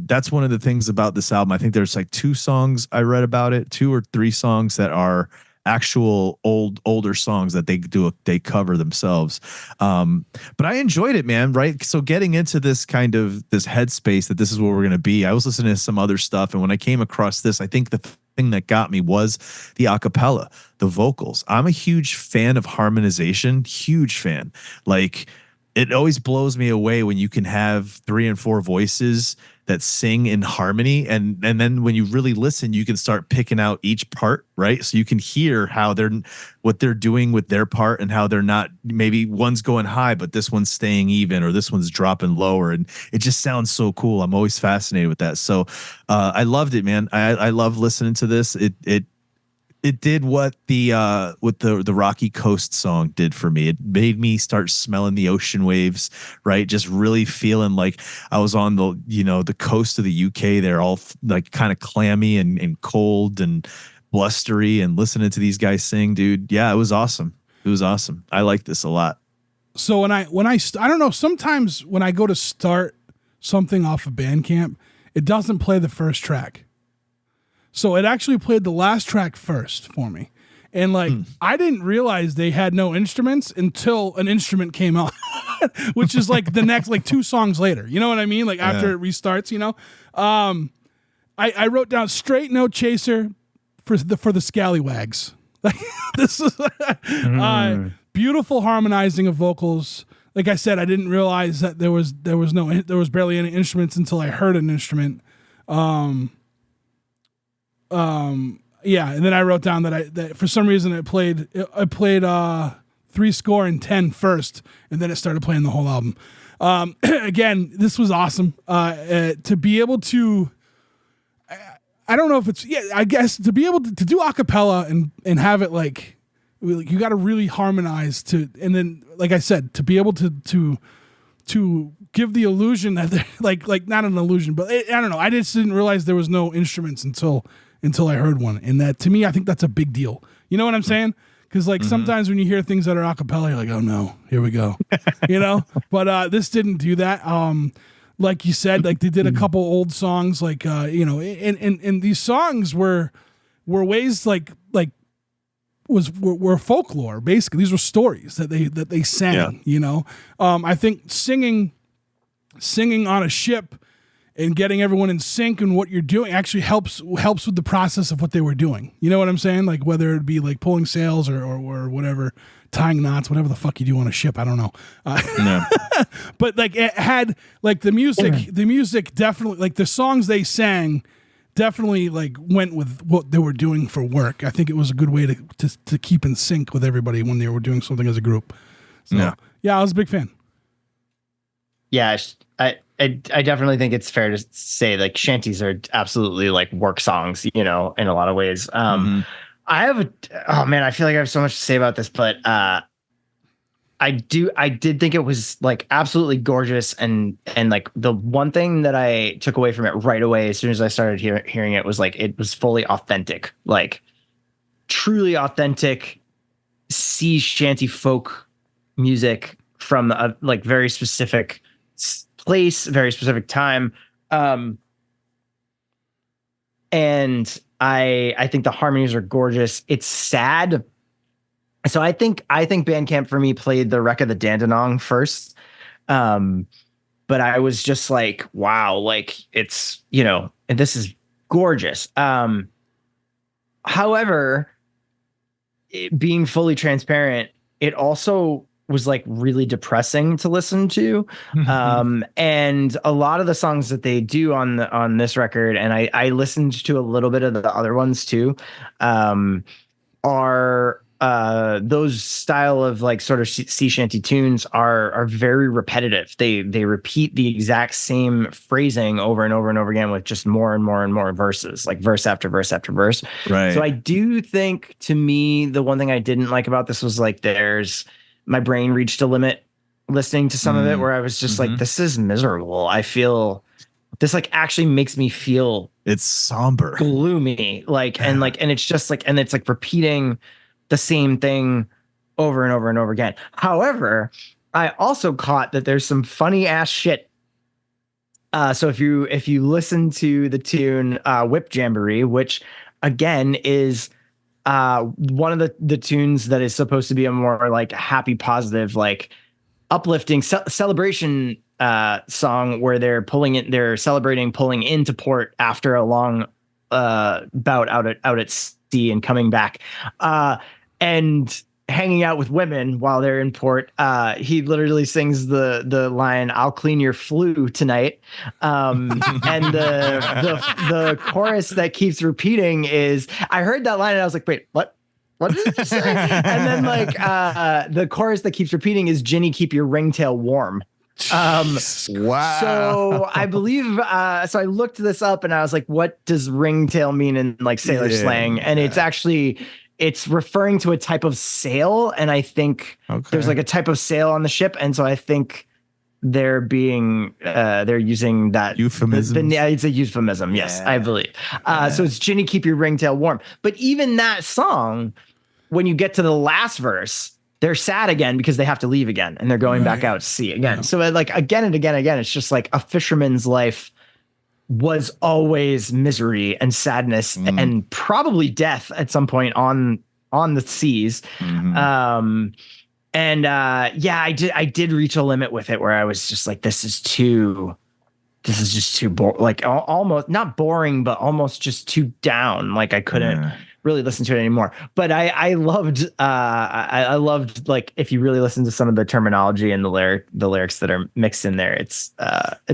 that's one of the things about this album. I think there's like 2 songs I read about it, 2 or 3 songs that are actual older songs that they cover themselves. But I enjoyed it, man. Right. So getting into this kind of this headspace that this is where we're going to be, I was listening to some other stuff. And when I came across this, I think the thing that got me was the a cappella, the vocals. I'm a huge fan of harmonization, huge fan. Like, it always blows me away when you can have 3 and 4 voices that sing in harmony. And then when you really listen, you can start picking out each part, right? So you can hear what they're doing with their part, and how they're not, maybe one's going high, but this one's staying even, or this one's dropping lower. And it just sounds so cool. I'm always fascinated with that. So I loved it, man. I love listening to this. It did what the Rocky Coast song did for me. It made me start smelling the ocean waves, right? Just really feeling like I was on the coast of the UK. They're all like kind of clammy and cold and blustery, and listening to these guys sing, dude. Yeah, it was awesome. It was awesome. I like this a lot. So I don't know, sometimes when I go to start something off of Bandcamp, it doesn't play the first track. So it actually played the last track first for me. And like, I didn't realize they had no instruments until an instrument came out, which is like the next, like 2 songs later. You know what I mean? Like after it restarts, I wrote down straight no chaser for the scallywags. Like this is beautiful harmonizing of vocals. Like I said, I didn't realize that there was barely any instruments until I heard an instrument. Yeah, and then I wrote down that for some reason I played 3 score and 10 first, and then it started playing the whole album. Again, this was awesome. To be able to, I don't know if it's, I guess to be able to do a cappella and have it like you got to really harmonize to, and then like I said, to be able to give the illusion that they're like not an illusion, but I don't know. I just didn't realize there was no instruments until I heard one. And that, to me, I think that's a big deal. You know what I'm saying? Because like sometimes when you hear things that are a cappella, you're like, oh no, here we go. But this didn't do that. Like you said, like they did a couple old songs, like and these songs were ways were folklore. Basically, these were stories that they sang. Yeah. I think singing on a ship and getting everyone in sync and what you're doing actually helps with the process of what they were doing. You know what I'm saying? Like whether it be like pulling sails or whatever, tying knots, whatever the fuck you do on a ship. I don't know. No. But like it had like the music definitely, like the songs they sang definitely like went with what they were doing for work. I think it was a good way to keep in sync with everybody when they were doing something as a group. So yeah, I was a big fan. Yeah, I definitely think it's fair to say like shanties are absolutely like work songs, in a lot of ways. I have oh man, I feel like I have so much to say about this, but I did think it was like absolutely gorgeous, and like the one thing that I took away from it right away as soon as I started hearing it was like it was fully authentic, like truly authentic sea shanty folk music from a like very specific place, very specific time. And I think the harmonies are gorgeous. It's sad. So I think Bandcamp for me played the Wreck of the Dandenong first. But I was just like, wow, like it's, and this is gorgeous. However, being fully transparent, it also was like really depressing to listen to. And a lot of the songs that they do on this record, and I listened to a little bit of the other ones too, are those style of like sort of sea shanty tunes are very repetitive. They repeat the exact same phrasing over and over and over again with just more and more and more verses, like verse after verse after verse. Right. So I do think, to me, the one thing I didn't like about this was like my brain reached a limit listening to some of it where I was just like, this is miserable. I feel this like actually makes me feel it's somber, gloomy, like, and it's just like, and it's like repeating the same thing over and over and over again. However, I also caught that there's some funny ass shit. So if you listen to the tune Whip Jamboree, which again is one of the tunes that is supposed to be a more like happy, positive, like uplifting celebration song where they're celebrating pulling into port after a long bout out at sea and coming back and hanging out with women while they're in port. He literally sings the line, "I'll clean your flu tonight." And the chorus that keeps repeating is, I heard that line and I was like, wait, what did it just say? And then like the chorus that keeps repeating is, "Ginny, keep your ringtail warm." Wow. So I believe so I looked this up and I was like, what does ringtail mean in like sailor slang? And it's referring to a type of sail, and I think there's like a type of sail on the ship, and so I think they're using that euphemism. It's a euphemism, yes, I believe. So it's "Ginny, keep your ringtail warm." But even that song, when you get to the last verse, they're sad again because they have to leave again, and they're going back out to sea again. So like again and again, it's just like a fisherman's life was always misery and sadness and probably death at some point on the seas. I did reach a limit with it where I was just like, this is just too like almost not boring, but almost just too down. Like I couldn't really listen to it anymore. But I loved like, if you really listen to some of the terminology and the lyrics that are mixed in there, it's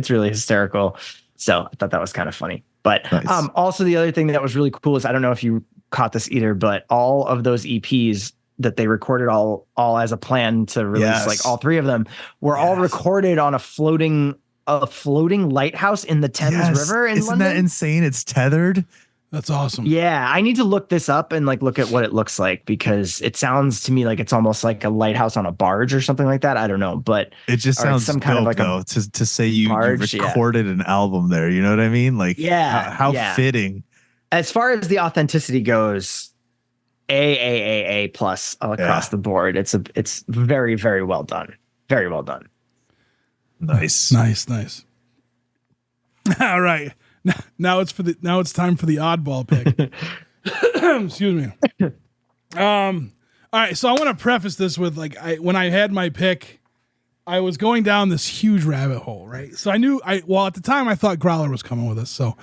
really hysterical. So I thought that was kind of funny. But nice. Also the other thing that was really cool is, I don't know if you caught this either, but all of those EPs that they recorded all as a plan to release, like all three of them were all recorded on a floating lighthouse in the Thames River in London. Isn't that insane? It's tethered. That's awesome. Yeah, I need to look this up and like look at what it looks like, because it sounds to me like it's almost like a lighthouse on a barge or something like that. I don't know, but it just sounds some kind of like though, to say you recorded an album there. You know what I mean? Like, how fitting. As far as the authenticity goes, A plus across the board. It's very, very well done. Very well done. Nice. All right. Now it's time for the oddball pick. Excuse me. All right, so I want to preface this with when I had my pick, I was going down this huge rabbit hole, right? So at the time I thought Growler was coming with us, so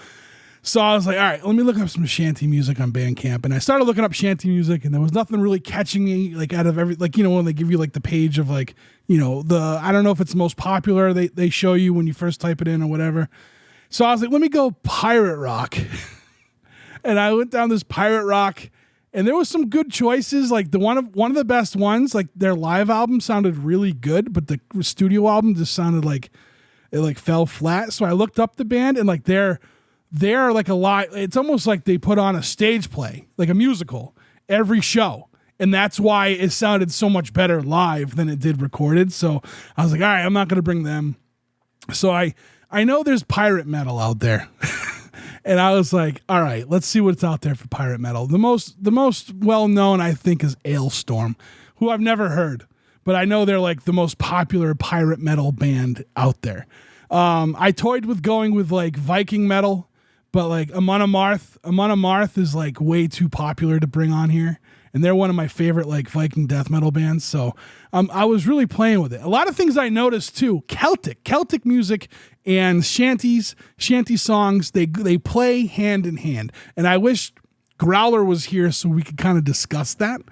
I was like, all right, let me look up some shanty music on Bandcamp, and I started looking up shanty music, and there was nothing really catching me like out of every when they give you like the page of I don't know if it's the most popular they show you when you first type it in or whatever. So I was like, let me go pirate rock. And I went down this pirate rock, and there was some good choices. Like one of the best ones, like their live album sounded really good, but the studio album just sounded like it like fell flat. So I looked up the band, and like they're like a lot. It's almost like they put on a stage play, like a musical, every show. And that's why it sounded so much better live than it did recorded. So I was like, all right, I'm not going to bring them. So I know there's pirate metal out there. And I was like, all right, let's see what's out there for pirate metal. The most well-known, I think, is Ailstorm, who I've never heard. But I know they're like the most popular pirate metal band out there. I toyed with going with like Viking metal, but like Amon Amarth is like way too popular to bring on here. And they're one of my favorite like Viking death metal bands. So I was really playing with it. A lot of things I noticed too, Celtic music and shanty songs, they play hand in hand. And I wish Growler was here so we could kind of discuss that.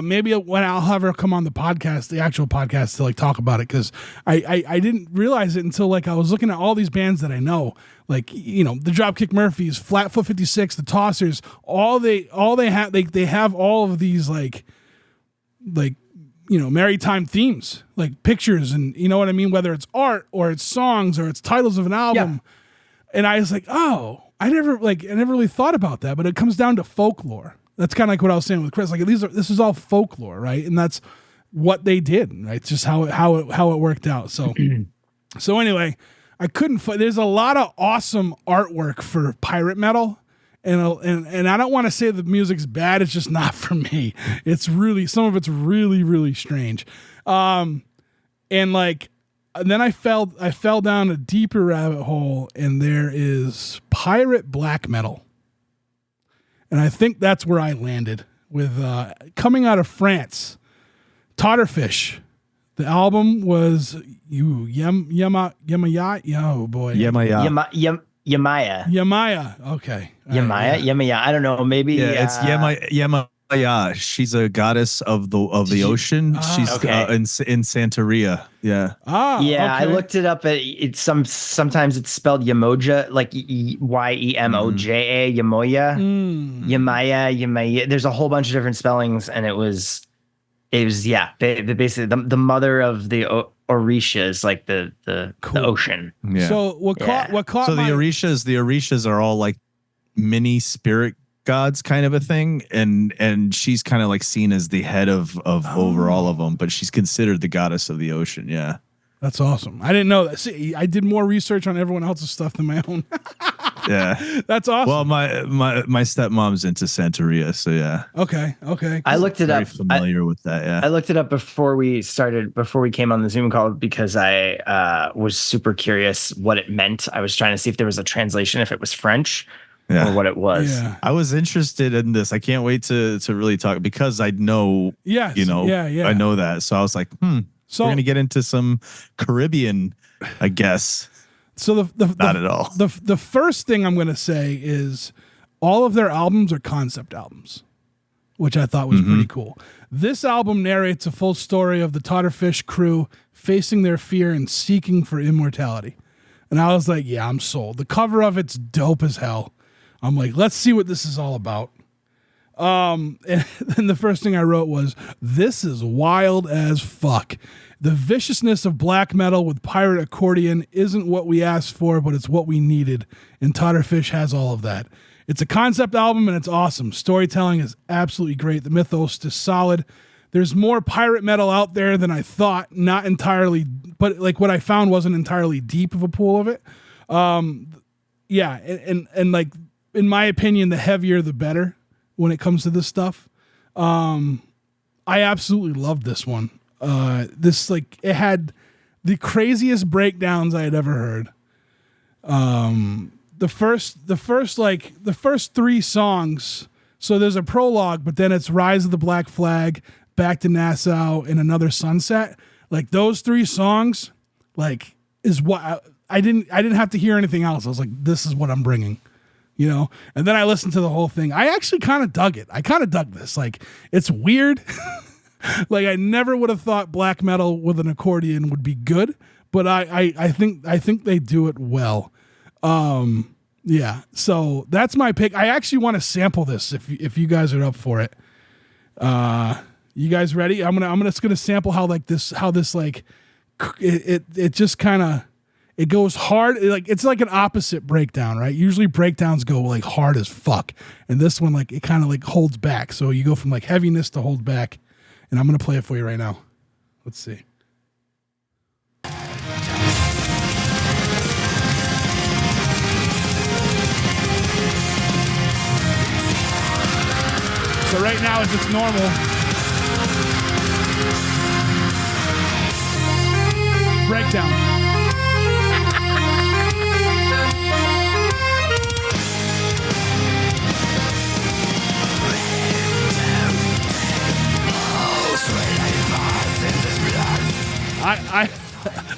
Maybe when I'll have her come on the podcast, the actual podcast, to like talk about it, because I didn't realize it until like I was looking at all these bands that I know, like, you know, the Dropkick Murphys, Flatfoot 56, the Tossers, they have all of these like you know, maritime themes, like pictures, and you know what I mean, whether it's art or it's songs or it's titles of an album. Yeah. And I was like, oh. I never really thought about that, but it comes down to folklore. That's kind of like what I was saying with Chris. Like this is all folklore, right? And that's what they did, right? It's just how it worked out. So so anyway, I couldn't. There's a lot of awesome artwork for pirate metal, and I don't want to say the music's bad. It's just not for me. It's really, some of it's really, really strange, and like. And then I fell down a deeper rabbit hole, and there is pirate black metal. And I think that's where I landed with coming out of France, Totterfish. The album was Yamaya. Oh boy, Yamaya. Okay, Yamaya. I don't know. Maybe it's Yamaya. Yeah, she's a goddess of the ocean. She's okay. In Santeria. Yeah. Yeah. Okay. I looked it up. Sometimes it's spelled Yamoja, like Yemoja, Yamoya, Yamaya. There's a whole bunch of different spellings, and it was yeah. They basically the mother of the Orishas, like the ocean. Yeah. So what caught so the Orishas are all like mini spirit gods kind of a thing, and she's kind of like seen as the head of over all of them, but she's considered the goddess of the ocean. Yeah, that's awesome. I didn't know that. See, I did more research on everyone else's stuff than my own. Yeah, that's awesome. Well, my stepmom's into Santeria, so yeah. Okay. I looked it up. Familiar with that. Yeah, I looked it up before we came on the Zoom call, because I was super curious what it meant. I was trying to see if there was a translation, if it was French. Yeah. Or what it was. Yeah. I was interested in this. I can't wait to really talk, because I know, yes, you know, yeah. I know that. So I was like, so we're going to get into some Caribbean, I guess. So not at all. The first thing I'm going to say is all of their albums are concept albums, which I thought was pretty cool. This album narrates a full story of the Totterfish crew facing their fear and seeking for immortality. And I was like, yeah, I'm sold. The cover of it's dope as hell. I'm like, let's see what this is all about. And then the first thing I wrote was, this is wild as fuck. The viciousness of black metal with pirate accordion isn't what we asked for, but it's what we needed. And Totterfish has all of that. It's a concept album, and it's awesome. Storytelling is absolutely great. The mythos is solid. There's more pirate metal out there than I thought. Not entirely, but like what I found wasn't entirely deep of a pool of it. Yeah, and like, in my opinion, the heavier the better when it comes to this stuff. I absolutely loved this one. This, like, it had the craziest breakdowns I had ever heard. The first three songs. So there's a prologue, but then it's Rise of the Black Flag, Back to Nassau, and Another Sunset. Like, those three songs, like, is what I didn't have to hear anything else. I was like, this is what I'm bringing. You know, and then I listened to the whole thing. I actually kind of dug it. I kind of dug this. Like, it's weird. Like, I never would have thought black metal with an accordion would be good, but I think they do it well. Yeah. So that's my pick. I actually want to sample this if you guys are up for it. You guys ready? I'm just gonna sample how this like it just kind of It goes hard, like it's like an opposite breakdown, right? Usually breakdowns go like hard as fuck, and this one like it kind of like holds back. So you go from like heaviness to hold back, and I'm gonna play it for you right now. Let's see. So right now, if it's normal, breakdown.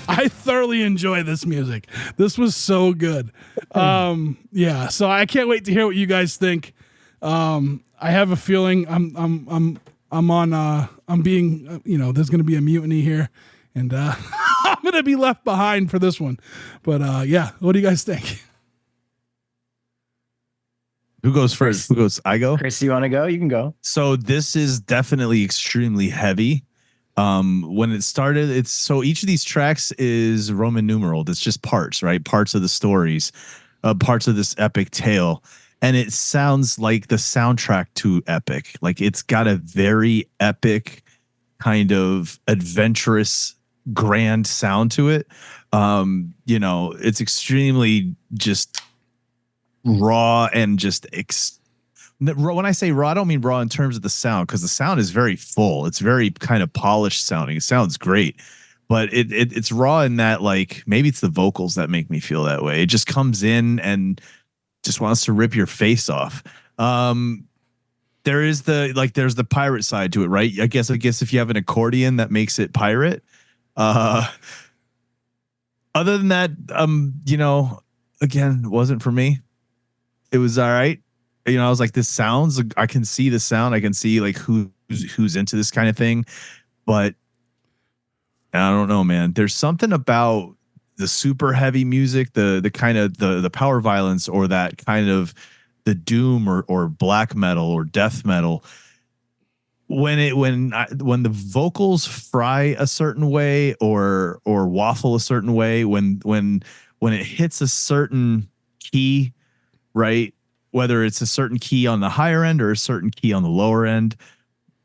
I thoroughly enjoy this music. This was so good. Yeah, so I can't wait to hear what you guys think. I have a feeling I'm being, there's going to be a mutiny here, and I'm going to be left behind for this one. But yeah, what do you guys think? Who goes first? Who goes? I go. Chris, do you want to go? You can go. So this is definitely extremely heavy. When it started, it's so each of these tracks is Roman numeral. It's just parts, right? Parts of the stories, parts of this epic tale. And it sounds like the soundtrack to Epic. Like it's got a very epic kind of adventurous, grand sound to it. It's extremely just raw and just when I say raw, I don't mean raw in terms of the sound, because the sound is very full. It's very kind of polished sounding. It sounds great, but it's raw in that, like, maybe it's the vocals that make me feel that way. It just comes in and just wants to rip your face off. There's the pirate side to it, right? I guess if you have an accordion, that makes it pirate. Other than that, again, it wasn't for me. It was all right. I was like, this sounds, I can see the sound. I can see like who's into this kind of thing, but I don't know, man. There's something about the super heavy music, the kind of the power violence, or that kind of the doom or black metal or death metal. When the vocals fry a certain way or waffle a certain way, when it hits a certain key, right? Whether it's a certain key on the higher end or a certain key on the lower end,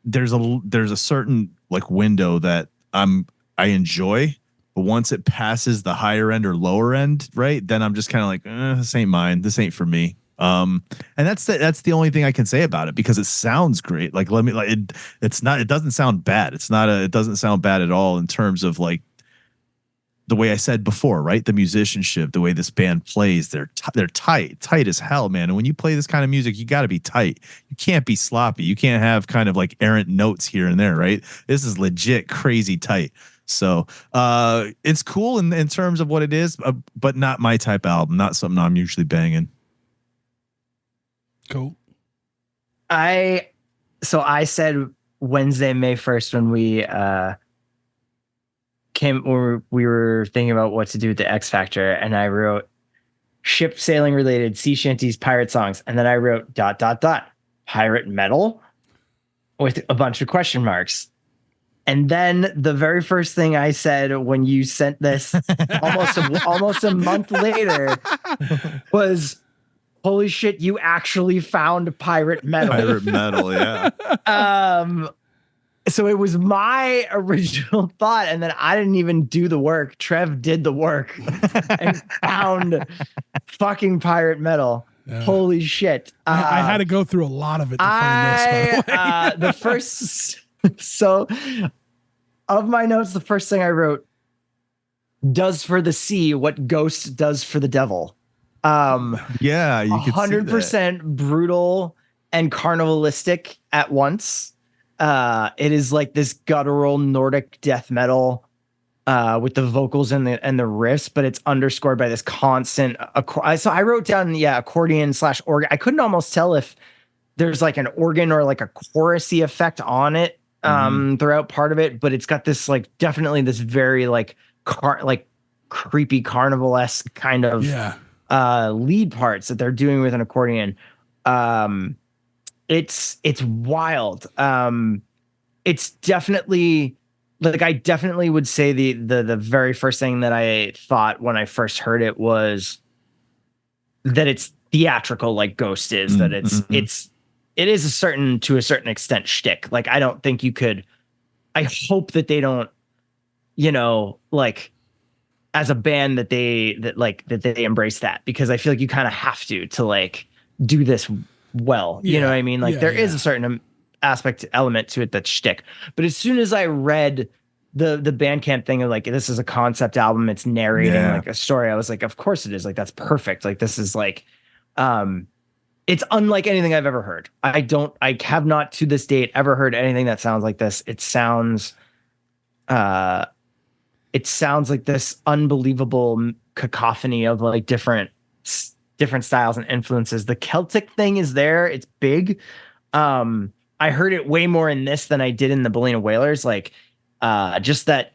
there's a certain like window that I enjoy, but once it passes the higher end or lower end, right, then I'm just kind of like, this ain't mine. This ain't for me. And that's the only thing I can say about it, because it sounds great. Like, it doesn't sound bad. It doesn't sound bad at all in terms of like the way I said before, right? The musicianship, the way this band plays, they're tight as hell, man. And when you play this kind of music, you got to be tight. You can't be sloppy. You can't have kind of like errant notes here and there, right? This is legit crazy tight. So it's cool in terms of what it is, but not my type of album, not something I'm usually banging. Cool. I said Wednesday, May 1st, when we were thinking about what to do with the X Factor, and I wrote ship sailing related sea shanties, pirate songs, and then I wrote ... pirate metal with a bunch of question marks. And then the very first thing I said when you sent this almost a month later was, holy shit, you actually found pirate metal. Pirate metal, yeah. So it was my original thought, and then I didn't even do the work. Trev did the work and found fucking pirate metal. Yeah. Holy shit. I had to go through a lot of it to find this. So of my notes, the first thing I wrote, does for the sea what Ghost does for the devil. Yeah, you could 100% brutal and carnivalistic at once. It is like this guttural Nordic death metal with the vocals and the riffs, but it's underscored by this constant. So I wrote down, accordion / organ. I couldn't almost tell if there's like an organ or like a chorusy effect on it throughout part of it, but it's got this like definitely this very like creepy carnival-esque kind of lead parts that they're doing with an accordion. It's wild. It's definitely like I definitely would say the very first thing that I thought when I first heard it was that it's theatrical, like Ghost is, that it is to a certain extent shtick. Like, I don't think you could, I hope that they don't, like, as a band that they embrace that, because I feel like you kind of have to like do this well. You know what I mean? Like, there is a certain element to it that's shtick. But as soon as I read the Bandcamp thing of like, this is a concept album, it's narrating like a story, I was like, of course it is. Like, that's perfect. Like, this is like, it's unlike anything I've ever heard. I have not to this date ever heard anything that sounds like this. It sounds like this unbelievable cacophony of like different styles and influences. The Celtic thing is there. It's big. I heard it way more in this than I did in the Bellina Whalers. Like, just that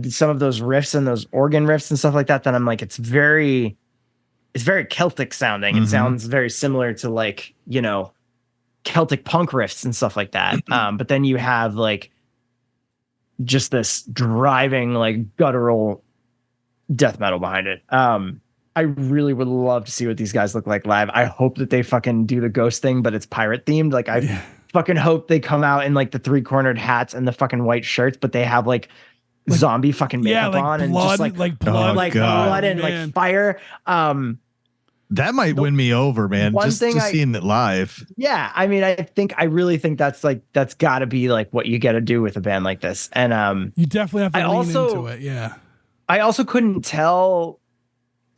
some of those riffs and those organ riffs and stuff like that, I'm like, it's very Celtic sounding. It sounds very similar to like, Celtic punk riffs and stuff like that. But then you have like just this driving, like guttural death metal behind it. I really would love to see what these guys look like live. I hope that they fucking do the Ghost thing, but it's pirate themed. Like, I fucking hope they come out in like the 3-cornered hats and the fucking white shirts, but they have like zombie fucking makeup like on, blood, and just like blood, blood and like fire. That might win me over, man. Just seeing it live. Yeah, I mean, I really think that's got to be like what you got to do with a band like this, and you definitely have to lean into it. Yeah, I also couldn't tell.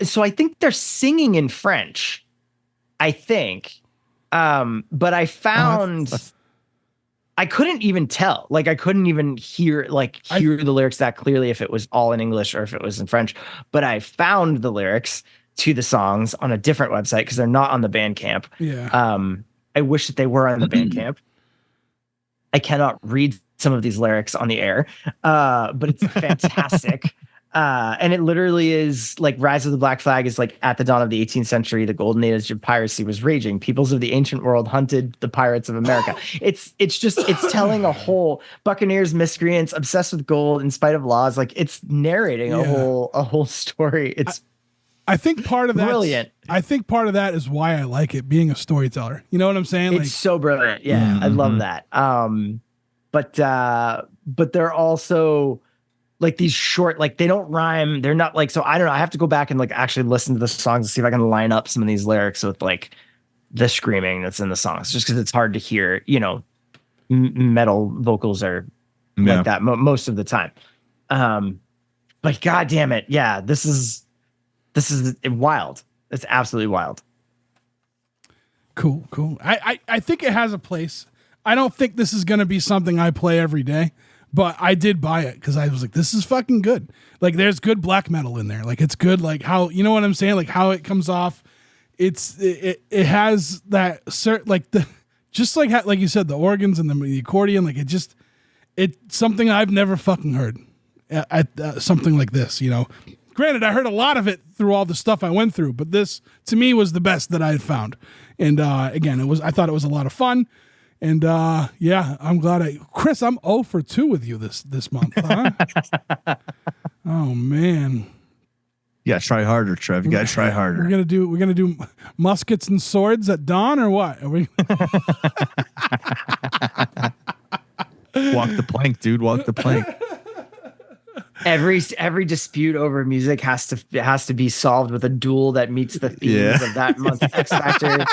So I think they're singing in French, I think. But I found I couldn't even tell. Like, I couldn't even hear the lyrics that clearly if it was all in English or if it was in French. But I found the lyrics to the songs on a different website because they're not on the Bandcamp. Yeah. I wish that they were on the Bandcamp. I cannot read some of these lyrics on the air, but it's fantastic. And it literally is like Rise of the Black Flag is like, at the dawn of the 18th century, the golden age of piracy was raging. Peoples of the ancient world hunted the pirates of America. It's telling a whole buccaneers, miscreants, obsessed with gold in spite of laws. Like, it's narrating a whole story. I think part of that brilliant. I think part of that is why I like it, being a storyteller. You know what I'm saying? It's so brilliant. Yeah, I love that. But they're also like these short, like they don't rhyme. They're not like, so I don't know. I have to go back and like actually listen to the songs and see if I can line up some of these lyrics with like the screaming that's in the songs, just because it's hard to hear, metal vocals are like that most of the time. But God damn it. Yeah, this is wild. It's absolutely wild. Cool. I think it has a place. I don't think this is going to be something I play every day, but I did buy it because I was like, this is fucking good. Like, there's good black metal in there. Like, it's good. Like, how, you know what I'm saying? Like, how it comes off. It has that certain, like, just like you said, the organs and the accordion. Like, it's something I've never fucking heard at something like this, Granted, I heard a lot of it through all the stuff I went through, but this to me was the best that I had found. And again, I thought it was a lot of fun. And I'm glad Chris, I'm 0 for 2 with you this month. Huh? Oh man. Yeah, try harder, Trev. You gotta try harder. We're gonna do muskets and swords at dawn, or what? Are we? Walk the plank, dude. Walk the plank. Every dispute over music has to be solved with a duel that meets the themes of that month's X Factor.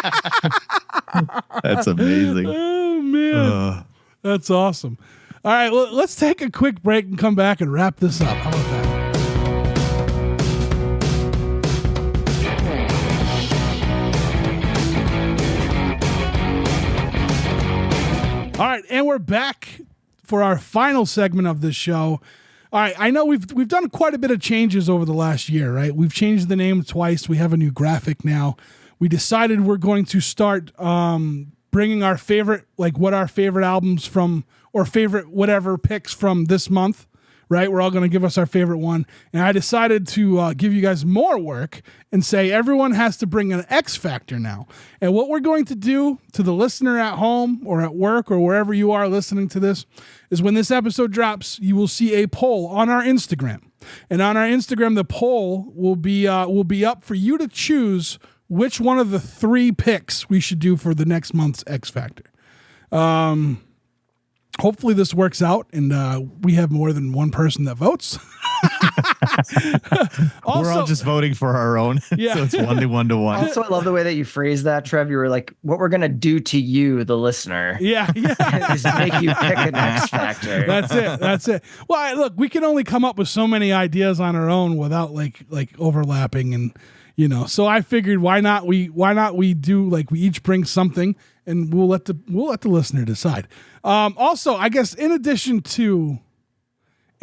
That's amazing. Oh man, that's awesome. All right, well, let's take a quick break and come back and wrap this up. How about that? All right, and we're back for our final segment of this show. All right, I know we've done quite a bit of changes over the last year, right? We've changed the name twice. We have a new graphic now. We decided we're going to start bringing our favorite, like what our favorite albums from, or favorite whatever picks from this month, right? We're all going to give us our favorite one. And I decided to give you guys more work and say everyone has to bring an X factor now. And what we're going to do to the listener at home or at work or wherever you are listening to this is when this episode drops, you will see a poll on our Instagram. And on our Instagram, the poll will be up for you to choose which one of the 3 picks we should do for the next month's X Factor. Hopefully this works out and we have more than one person that votes. Also, we're all just voting for our own. Yeah. So it's 1 to 1. Also, I love the way that you phrased that, Trev. You were like, what we're going to do to you, the listener. Yeah. Is make you pick an X factor. That's it. Well, look, we can only come up with so many ideas on our own without like overlapping and, so I figured why not we do like we each bring something and we'll let the listener decide. Also, I guess in addition,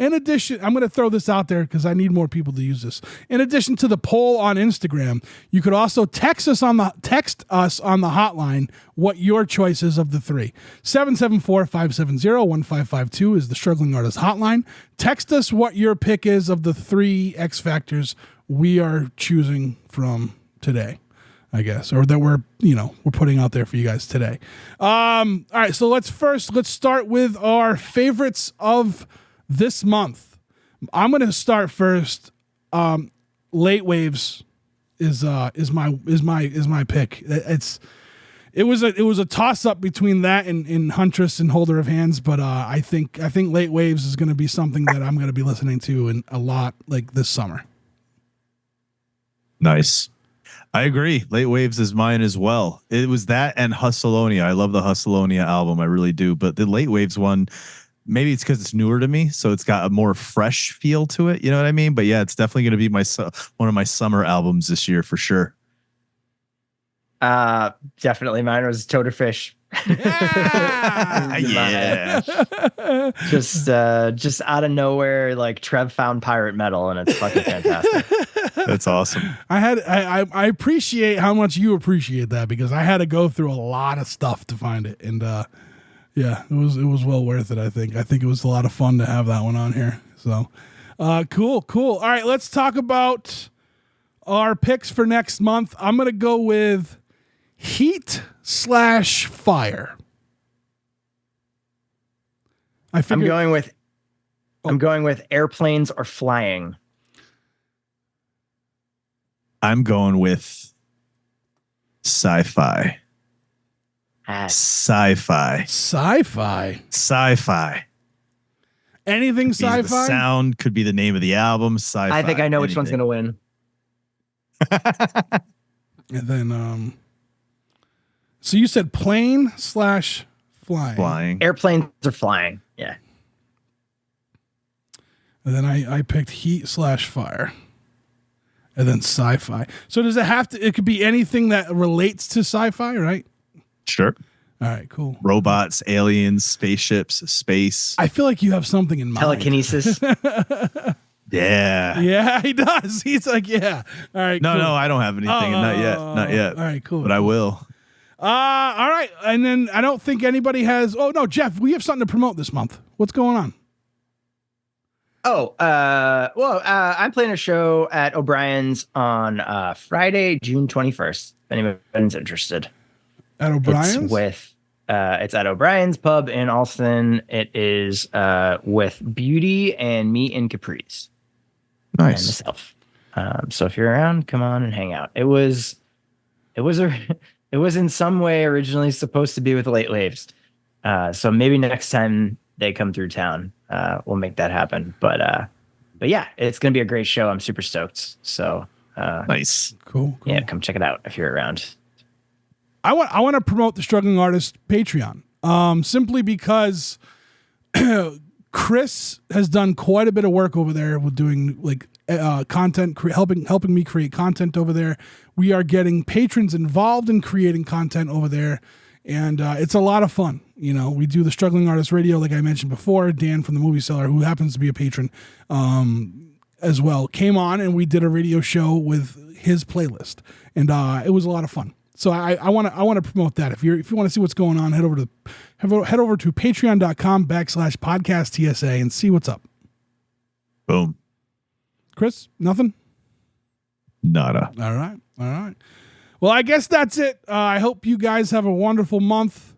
I'm going to throw this out there because I need more people to use this. In addition to the poll on Instagram, you could also text us on the hotline what your choice is of the 3. 774-570-1552 is the Struggling Artist hotline. Text us what your pick is of the 3 X Factors we are choosing from today, I guess, or that we're putting out there for you guys today. All right, so let's start with our favorites of this month. I'm going to start first. Late Waves is my pick. It was a toss up between that and Huntress and Holder of Hands, but I think Late Waves is going to be something that I'm going to be listening to in a lot like this summer. Nice. I agree. Late Waves is mine as well. It was that and Hustleonia. I love the Hustleonia album. I really do. But the Late Waves one, maybe it's because it's newer to me, so it's got a more fresh feel to it. You know what I mean? But yeah, it's definitely going to be one of my summer albums this year for sure. Definitely mine was Toad Fish. Yeah. Just out of nowhere, like Trev found pirate metal, and it's fucking fantastic. That's awesome. I appreciate how much you appreciate that because I had to go through a lot of stuff to find it, and yeah, it was well worth it. I think it was a lot of fun to have that one on here. So, cool. All right, let's talk about our picks for next month. I'm gonna go with Heat/Fire. I'm going with airplanes or flying. I'm going with sci-fi. Sci-fi. Anything sci-fi? The sound could be the name of the album. Sci-fi. I think I know which one's going to win. And then, so you said plane/flying. Flying. Airplanes are flying. Yeah. And then I picked Heat/Fire. And then sci-fi. So does it have to? It could be anything that relates to sci-fi, right? Sure. All right, cool. Robots, aliens, spaceships, space. I feel like you have something in mind. Telekinesis. Yeah. Yeah, he does. He's like, yeah. All right. No, cool. I don't have anything. Not yet. All right, cool. But I will. All right. And then I don't think anybody has. Oh no, Jeff, we have something to promote this month. What's going on? I'm playing a show at O'Brien's on Friday, June 21st. If anyone's interested. At O'Brien's? It's at O'Brien's Pub in Alston. It is with Beauty and me and Caprice. Nice. And myself. So if you're around, come on and hang out. It was in some way originally supposed to be with Late Waves. So maybe next time they come through town, we'll make that happen. But yeah, it's going to be a great show. I'm super stoked. So nice. Cool. Yeah, come check it out if you're around. I want to promote the Struggling Artist Patreon, simply because Chris has done quite a bit of work over there with doing like content, helping me create content over there. We are getting patrons involved in creating content over there, and it's a lot of fun. You know, we do the Struggling Artist Radio, like I mentioned before. Dan from the Movie Cellar, who happens to be a patron as well, came on and we did a radio show with his playlist, and it was a lot of fun. So I want to promote that. If you want to see what's going on, head over to patreon.com/podcast TSA and see what's up. Boom. Chris, nothing? Nada. All right. Well, I guess that's it. I hope you guys have a wonderful month.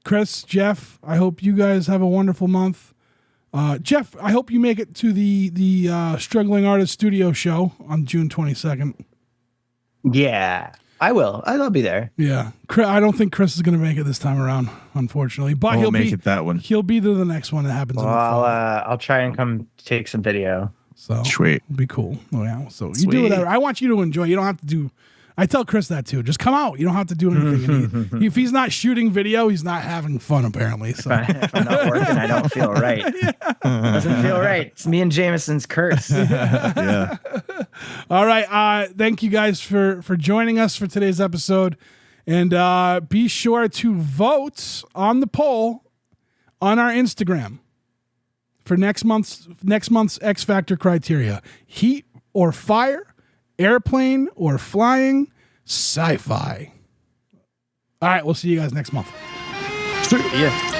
Chris, Jeff, I hope you guys have a wonderful month. Jeff, I hope you make it to the Struggling Artist Studio show on June 22nd. Yeah, I will. I'll be there. Yeah. I don't think Chris is going to make it this time around, unfortunately. But He'll make it that one. He'll be to the next one that happens in the fall. I'll try and come take some video. So Sweet. It'll be cool. Oh, yeah. So you Sweet. do whatever. I want you to enjoy. You don't have to do. I tell Chris that too. Just come out. You don't have to do anything. If he's not shooting video, he's not having fun apparently. So If I'm not working, I don't feel right. Doesn't feel right. It's me and Jameson's curse. Yeah. all right. Thank you guys for joining us for today's episode, and be sure to vote on the poll on our Instagram for next month's X Factor criteria: heat or fire, airplane or flying, sci-fi. All right, we'll see you guys next month. Yeah.